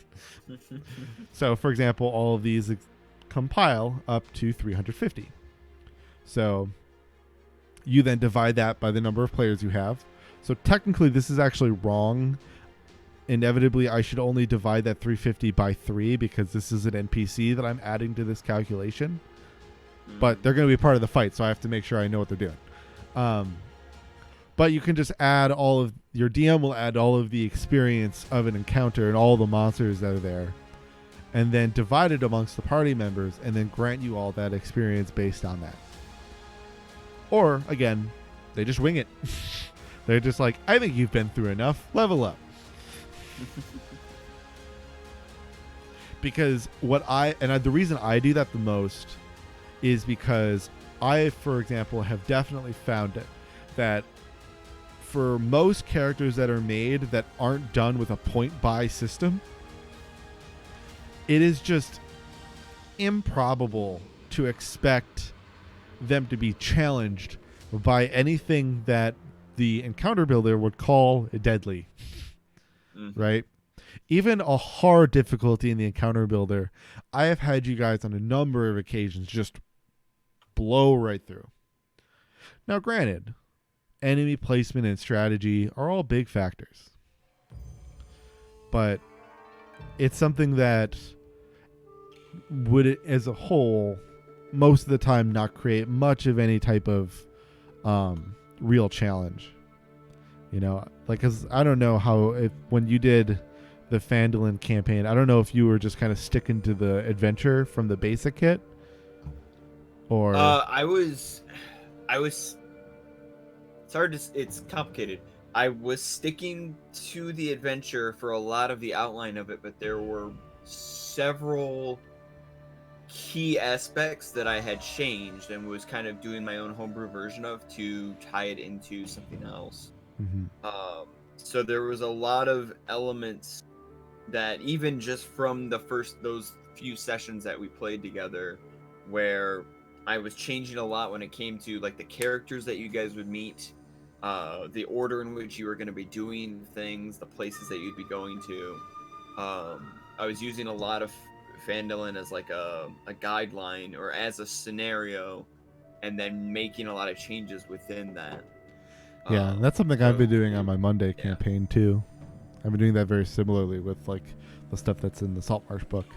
So, for example, all of these compile up to 350. So you then divide that by the number of players you have. So technically this is actually wrong. Inevitably, I should only divide that 350 by 3 because this is an NPC that I'm adding to this calculation. But they're going to be part of the fight, so I have to make sure I know what they're doing. But you can just add all of your DM will add all of the experience of an encounter and all the monsters that are there, and then divide it amongst the party members, and then grant you all that experience based on that. Or again, they just wing it. They're just like, I think you've been through enough. Level up. Because the reason I do that the most is because I, for example, have definitely found it that for most characters that are made that aren't done with a point buy system, it is just improbable to expect them to be challenged by anything that the encounter builder would call deadly. Right? Even a hard difficulty in the encounter builder, I have had you guys on a number of occasions just blow right through. Now, granted, enemy placement and strategy are all big factors, but it's something that would, as a whole, most of the time not create much of any type of real challenge. You know, like, because I don't know how, when you did the Phandalin campaign, I don't know if you were just kind of sticking to the adventure from the basic kit, or I was it's complicated. I was sticking to the adventure for a lot of the outline of it, but there were several key aspects that I had changed and was kind of doing my own homebrew version of to tie it into something else. So there was a lot of elements that even just from those few sessions that we played together, where I was changing a lot when it came to like the characters that you guys would meet, the order in which you were going to be doing things, the places that you'd be going to. I was using a lot of Phandalin as like a guideline or as a scenario, and then making a lot of changes within that. Yeah, that's something I've been doing on my Monday campaign too. I've been doing that very similarly with like the stuff that's in the Saltmarsh book.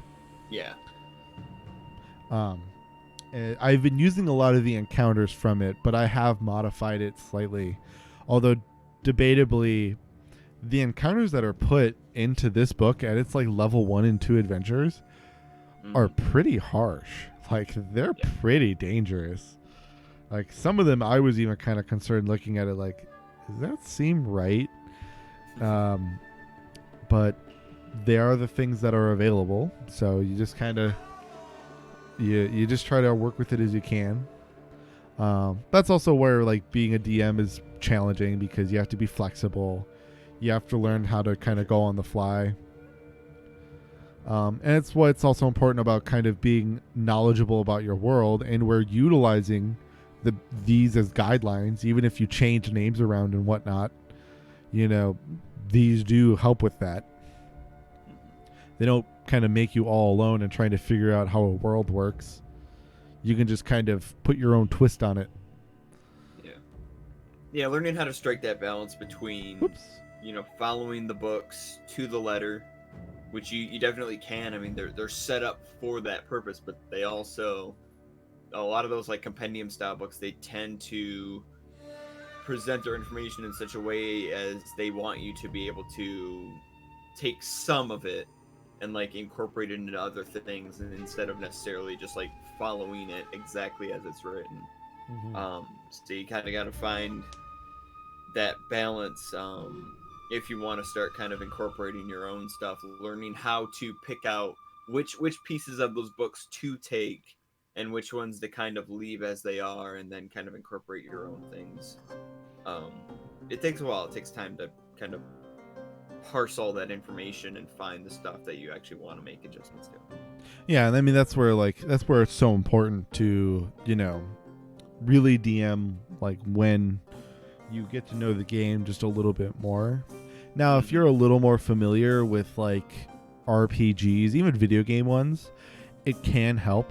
Yeah. I've been using a lot of the encounters from it, but I have modified it slightly. Although, debatably, the encounters that are put into this book at its like level 1 and 2 adventures are pretty harsh. Like, they're pretty dangerous. Like, some of them I was even kind of concerned looking at it like, does that seem right? But they are the things that are available, so you just kind of you just try to work with it as you can. That's also where like being a DM is challenging, because you have to be flexible. You have to learn how to kind of go on the fly. And it's what's also important about kind of being knowledgeable about your world, and we're utilizing these as guidelines, even if you change names around and whatnot. You know, these do help with that. They don't kind of make you all alone and trying to figure out how a world works. You can just kind of put your own twist on it. Yeah, learning how to strike that balance between, you know, following the books to the letter, which you definitely can. I mean, they're set up for that purpose, but they also, a lot of those like compendium style books, they tend to present their information in such a way as they want you to be able to take some of it and like incorporate it into other things, and instead of necessarily just like following it exactly as it's written. So you kind of got to find that balance, if you want to start kind of incorporating your own stuff, learning how to pick out which pieces of those books to take and which ones to kind of leave as they are, and then kind of incorporate your own things. It takes a while. It takes time to kind of parse all that information and find the stuff that you actually want to make adjustments to. Yeah, and I mean that's where it's so important to, really DM like when you get to know the game just a little bit more. Now, if you're a little more familiar with like RPGs, even video game ones, it can help.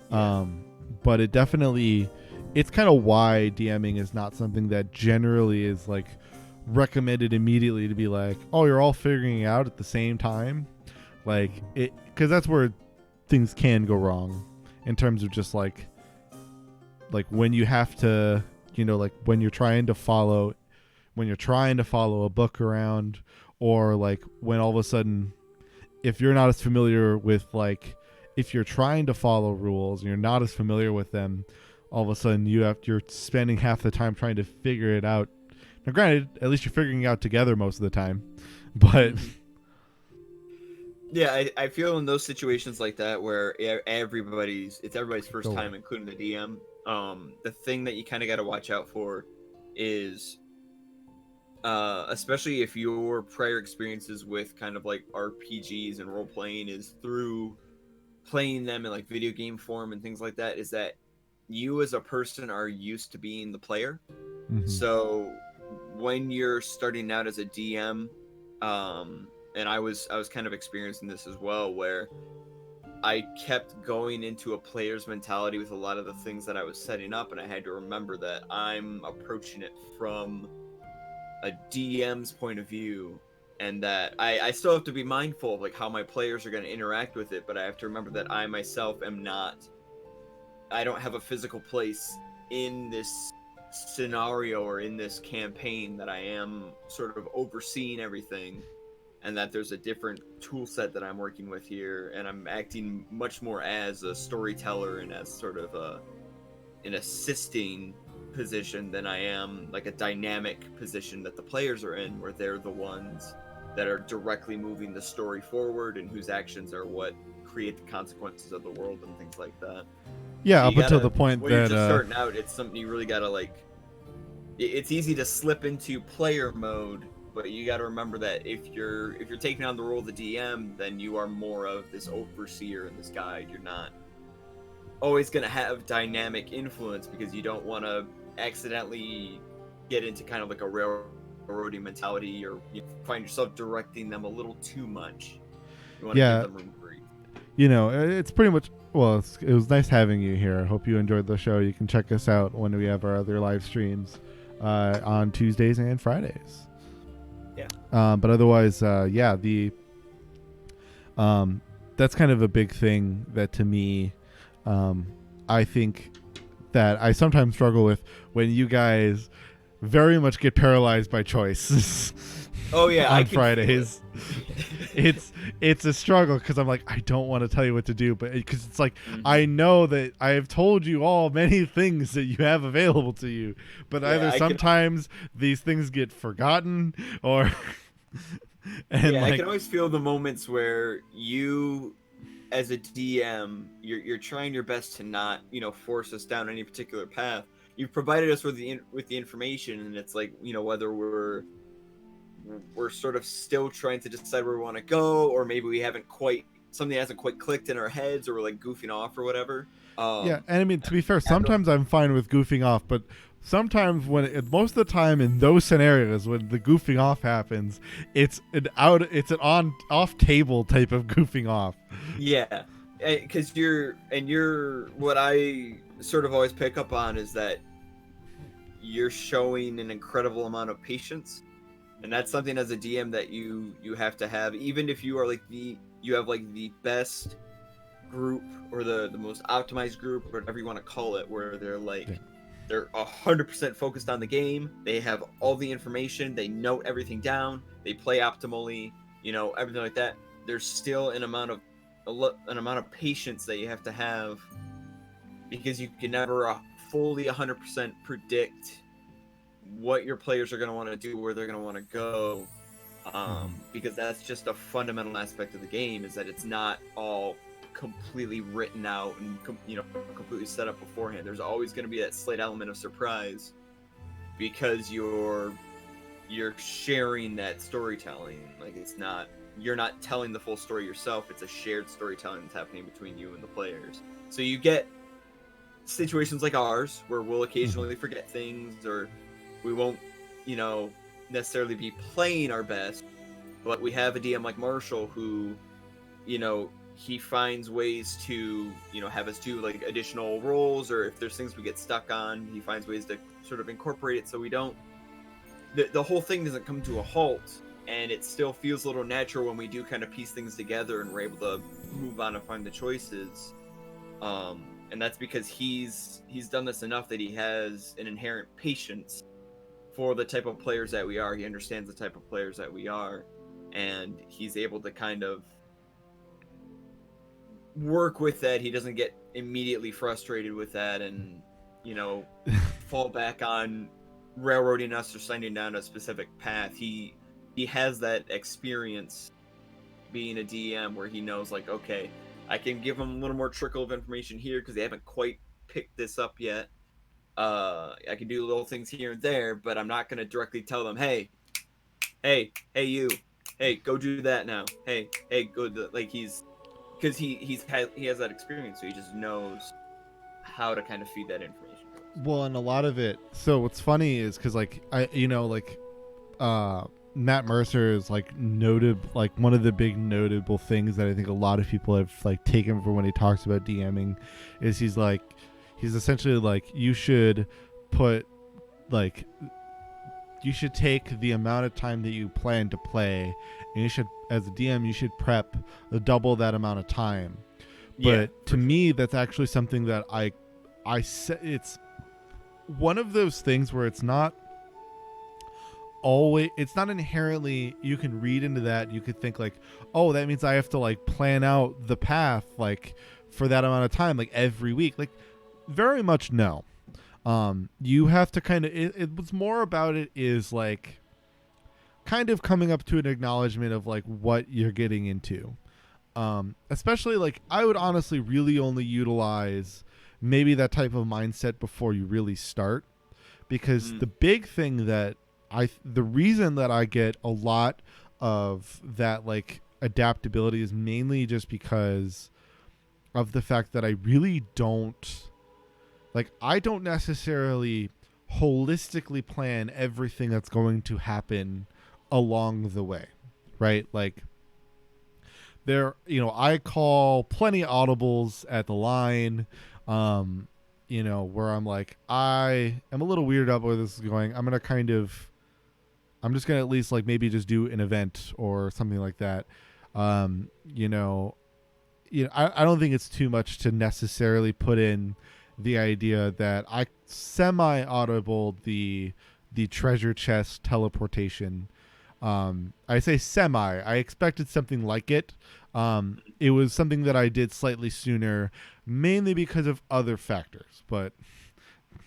But it's kind of why DMing is not something that generally is like recommended immediately to be like, oh, you're all figuring it out at the same time, like it, because that's where things can go wrong in terms of just like when you have to, like when you're trying to follow a book around, or like when all of a sudden, if you're not as familiar with like, if you're trying to follow rules and you're not as familiar with them, all of a sudden you're spending half the time trying to figure it out. Now granted, at least you're figuring it out together most of the time, but yeah, I feel in those situations like that where it's everybody's first time, including the DM. The thing that you kind of got to watch out for is, especially if your prior experiences with kind of like RPGs and role playing is through playing them in like video game form and things like that, is that you as a person are used to being the player. So when you're starting out as a DM, and I was kind of experiencing this as well, where I kept going into a player's mentality with a lot of the things that I was setting up, and I had to remember that I'm approaching it from a DM's point of view, and that I still have to be mindful of like how my players are going to interact with it, but I have to remember that I myself I don't have a physical place in this scenario or in this campaign, that I am sort of overseeing everything, and that there's a different tool set that I'm working with here, and I'm acting much more as a storyteller and as sort of an assisting position than I am like a dynamic position that the players are in, where they're the ones that are directly moving the story forward and whose actions are what create the consequences of the world and things like that. Yeah, so up until the point when that you're just starting out, it's something you really gotta like. It's easy to slip into player mode, but you got to remember that if you're taking on the role of the DM, then you are more of this overseer and this guide. You're not always going to have dynamic influence, because you don't want to accidentally get into kind of like a railroading mentality, or you find yourself directing them a little too much. You want to give them room to breathe. It's pretty much, well, it was nice having you here. I hope you enjoyed the show. You can check us out when we have our other live streams on Tuesdays and Fridays. Yeah. But otherwise, that's kind of a big thing that to me, I think that I sometimes struggle with when you guys very much get paralyzed by choice. Oh yeah, on Fridays. It's a struggle, because I'm like, I don't want to tell you what to do, but because it's like, I know that I have told you all many things that you have available to you, but either sometimes these things get forgotten, or I can always feel the moments where you, as a DM, you're trying your best to not force us down any particular path. You've provided us with the information, and it's like, whether we're sort of still trying to decide where we want to go, or maybe something hasn't quite clicked in our heads, or we're like goofing off or whatever. And I mean, to be fair, sometimes I'm fine with goofing off, but sometimes most of the time in those scenarios when the goofing off happens, it's an off table type of goofing off. Yeah, because you're what I sort of always pick up on is that you're showing an incredible amount of patience. And that's something as a DM that you have to have, even if you are like you have like the best group, or the most optimized group, or whatever you want to call it, where they're like They're 100% focused on the game. They have all the information. They note everything down. They play optimally. Everything like that. There's still an amount of patience that you have to have, because you can never fully 100% predict what your players are going to want to do, where they're going to want to go, because that's just a fundamental aspect of the game, is that it's not all completely written out and completely set up beforehand. There's always going to be that slight element of surprise, because you're sharing that storytelling. Like, you're not telling the full story yourself. It's a shared storytelling that's happening between you and the players. So you get situations like ours where we'll occasionally forget things, or we won't necessarily be playing our best, but we have a DM like Marshall who he finds ways to have us do like additional roles, or if there's things we get stuck on, he finds ways to sort of incorporate it so we don't the whole thing doesn't come to a halt, and it still feels a little natural when we do kind of piece things together and we're able to move on and find the choices. And that's because he's done this enough that he has an inherent patience for the type of players that we are. He understands the type of players that we are, and he's able to kind of work with that. He doesn't get immediately frustrated with that and fall back on railroading us or sending down a specific path. He has that experience being a DM where he knows, like, okay, I can give them a little more trickle of information here because they haven't quite picked this up yet. I can do little things here and there, but I'm not going to directly tell them, hey, you, hey, go do that now. Hey, go. Like, because he has that experience, so he just knows how to kind of feed that information. Well, and a lot of it. So what's funny is because Matt Mercer is like noted, like one of the big notable things that I think a lot of people have like taken from when he talks about DMing is he's essentially like, you should take the amount of time that you plan to play, and you should, as a DM, you should prep double that amount of time. But to me, that's actually something that I said, it's one of those things where it's not inherently, you can read into that. You could think like, oh, that means I have to like plan out the path like for that amount of time, like every week. Like, very much no. You have to kind of, it what's more about it is like kind of coming up to an acknowledgement of like what you're getting into. Especially like, I would honestly really only utilize maybe that type of mindset before you really start, because the big thing that the reason that I get a lot of that like adaptability is mainly just because of the fact that I really don't necessarily holistically plan everything that's going to happen along the way, right? Like, I call plenty of audibles at the line, where I'm like, I am a little weirded out where this is going. I'm just going to at least like maybe just do an event or something like that. I don't think it's too much to necessarily put in the idea that I semi-audible the treasure chest teleportation. I say semi. I expected something like it. It was something that I did slightly sooner, mainly because of other factors, but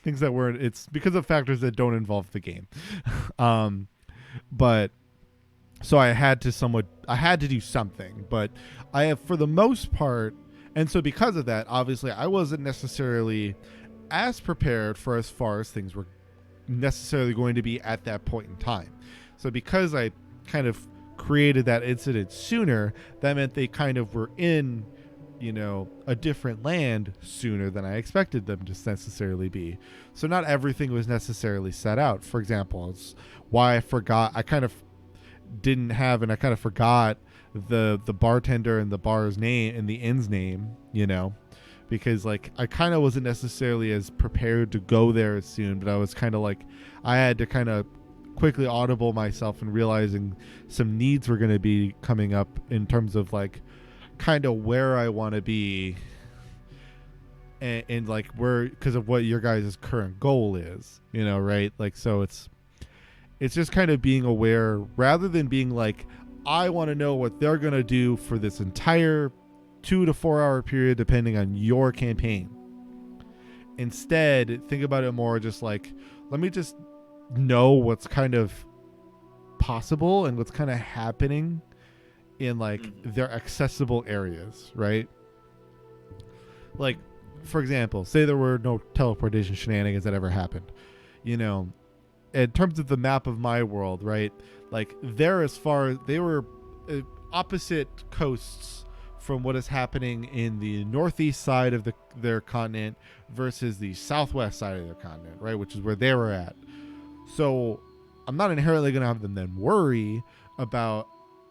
things that weren't. It's because of factors that don't involve the game. But so I had to do something, but I have, for the most part. And so because of that, obviously I wasn't necessarily as prepared for as far as things were necessarily going to be at that point in time. So because I kind of created that incident sooner, that meant they kind of were in, a different land sooner than I expected them to necessarily be. So not everything was necessarily set out. For example, it's why I forgot the bartender and the bar's name and the inn's name, because like I kind of wasn't necessarily as prepared to go there as soon, but I was kind of like, I had to kind of quickly audible myself and realizing some needs were going to be coming up in terms of like kind of where I want to be and like we're because of what your guys' current goal is, right? Like, so it's just kind of being aware rather than being like, I want to know what they're gonna do for this entire 2 to 4 hour period depending on your campaign. Instead, think about it more just like, let me just know what's kind of possible and what's kind of happening in like their accessible areas, right? Like, for example, say there were no teleportation shenanigans that ever happened. In terms of the map of my world, right? Like, they're as far they were opposite coasts from what is happening in the northeast side of their continent versus the southwest side of their continent, right? Which is where they were at. So I'm not inherently going to have them then worry about,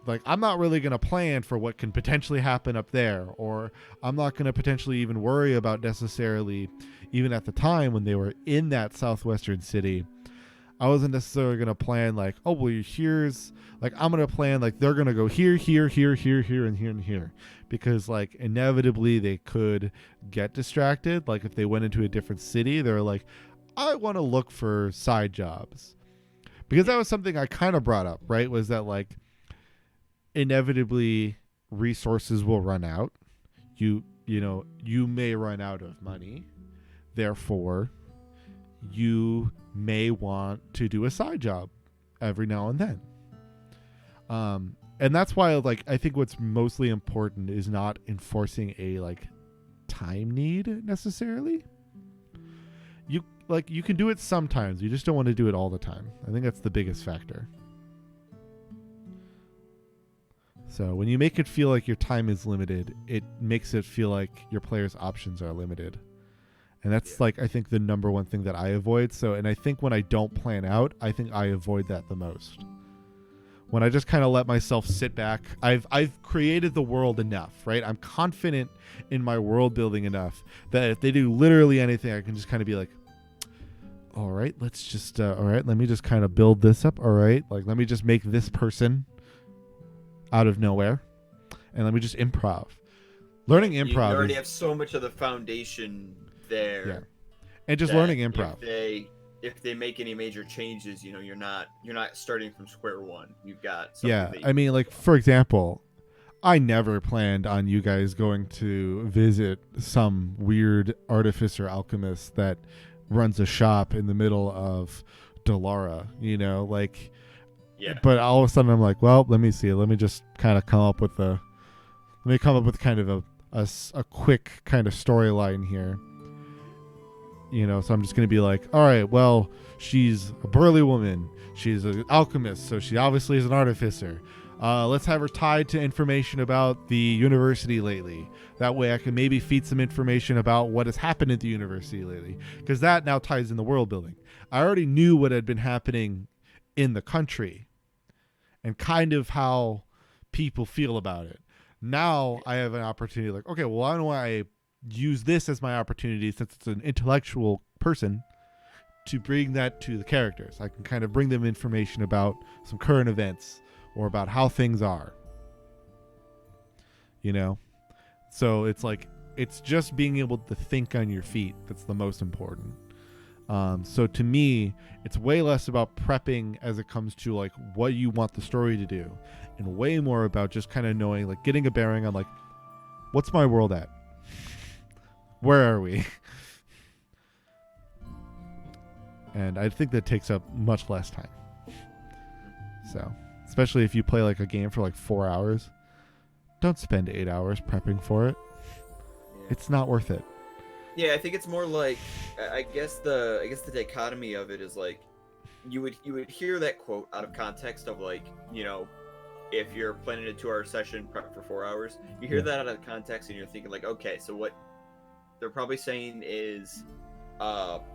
like, I'm not really going to plan for what can potentially happen up there, or I'm not going to potentially even worry about necessarily, even at the time when they were in that southwestern city, I wasn't necessarily going to plan like, oh, well, here's, like, I'm going to plan like they're going to go here, here, here, here, here, and here, and here. Because, like, inevitably they could get distracted. Like, if they went into a different city, they're like, I want to look for side jobs. Because that was something I kind of brought up, right? Was that, like, inevitably resources will run out. You may run out of money. Therefore, you may want to do a side job every now and then. And that's why, like, I think what's mostly important is not enforcing a, like, time need necessarily. You can do it sometimes. You just don't want to do it all the time. I think that's the biggest factor. So when you make it feel like your time is limited, it makes it feel like your players' options are limited. And that's like, I think, the number one thing that I avoid. So, and I think when I don't plan out, I think I avoid that the most. When I just kind of let myself sit back, I've created the world enough, right? I'm confident in my world building enough that if they do literally anything, I can just kind of be like, all right, let's just, all right, let me just kind of build this up. All right, like, let me just make this person out of nowhere, and let me just improv. Learning improv. You already have so much of the foundation there. Yeah, and just learning improv. If they make any major changes, you're not starting from square one. You've got I mean, like, for example, I never planned on you guys going to visit some weird artificer alchemist that runs a shop in the middle of Dalara, like. Yeah. But all of a sudden I'm like, well, let me see. Let me just kind of come up with kind of a quick kind of storyline here. So I'm just going to be like, all right, well, she's a burly woman. She's an alchemist, so she obviously is an artificer. Let's have her tied to information about the university lately. That way I can maybe feed some information about what has happened at the university lately. Because that now ties in the world building. I already knew what had been happening in the country and kind of how people feel about it. Now I have an opportunity, like, okay, well, why don't I use this as my opportunity, since it's an intellectual person, to bring that to the characters. I can kind of bring them information about some current events or about how things are. So it's like, it's just being able to think on your feet that's the most important. So to me, it's way less about prepping as it comes to, like, what you want the story to do, and way more about just kind of knowing, like, getting a bearing on, like, what's my world at? Where are we? And I think that takes up much less time. So, especially if you play, like, a game for, like, 4 hours, don't spend 8 hours prepping for it. It's not worth it. Yeah, I think it's more like, I guess the dichotomy of it is, like, you would hear that quote out of context of, like, if you're planning a 2-hour session, prep for 4 hours. You hear that out of context and you're thinking, like, okay, so what they're probably saying is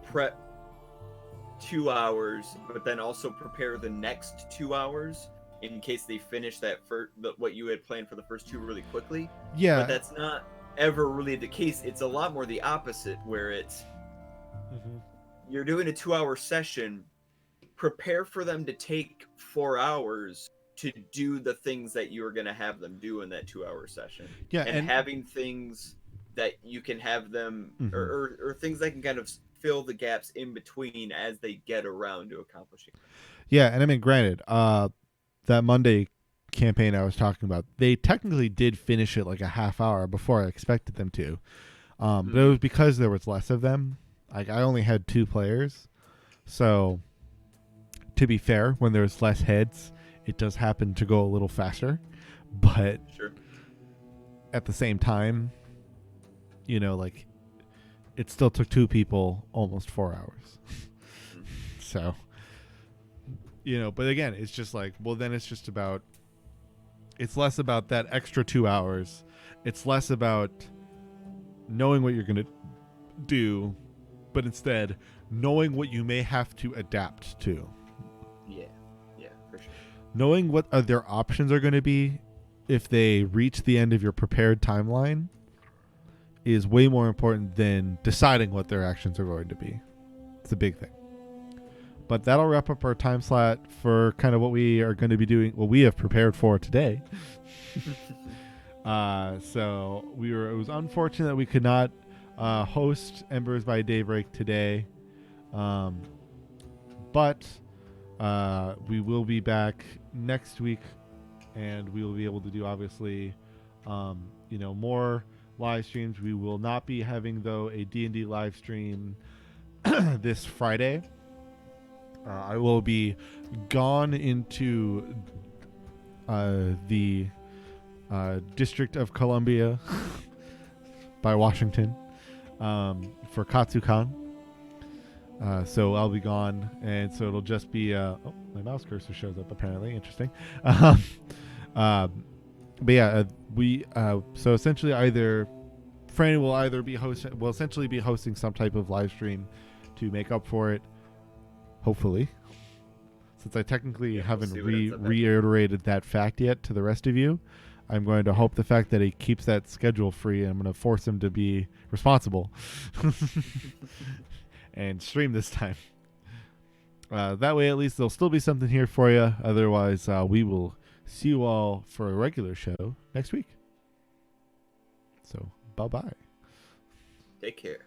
prep 2 hours, but then also prepare the next 2 hours in case they finish what you had planned for the first 2 really quickly. Yeah. But that's not ever really the case. It's a lot more the opposite, where it's you're doing a 2-hour session, prepare for them to take 4 hours to do the things that you're going to have them do in that 2-hour session. Yeah, and having things that you can have them, Mhm. or things that can kind of fill the gaps in between as they get around to accomplishing them. Yeah, and I mean, granted, that Monday campaign I was talking about, they technically did finish it like a half hour before I expected them to. But it was because there was less of them. Like I only had 2 players, so to be fair, when there's less heads, it does happen to go a little faster. But Sure. at the same time, like it still took 2 people almost 4 hours. So, but again, it's just like, well, then it's just about, it's less about that extra 2 hours. It's less about knowing what you're going to do, but instead knowing what you may have to adapt to. Yeah, for sure. Knowing what other options are going to be if they reach the end of your prepared timeline is way more important than deciding what their actions are going to be. It's a big thing. But that'll wrap up our time slot for kind of what we are going to be doing, what we have prepared for today. So it was unfortunate that we could not host Embers by Daybreak today. But we will be back next week, and we will be able to do, obviously, more live streams. We will not be having, though, a D&D live stream this Friday. I will be gone into the District of Columbia by Washington for KatsuCon. So I'll be gone, and so it'll just be my mouse cursor shows up, apparently. Interesting. But yeah, so essentially either Fran will either be essentially be hosting some type of live stream to make up for it, hopefully, since I technically haven't reiterated that fact yet to the rest of you. I'm going to hope the fact that he keeps that schedule free, and I'm going to force him to be responsible and stream this time. That way, at least there'll still be something here for you. Otherwise, we will see you all for a regular show next week. So, bye-bye. Take care.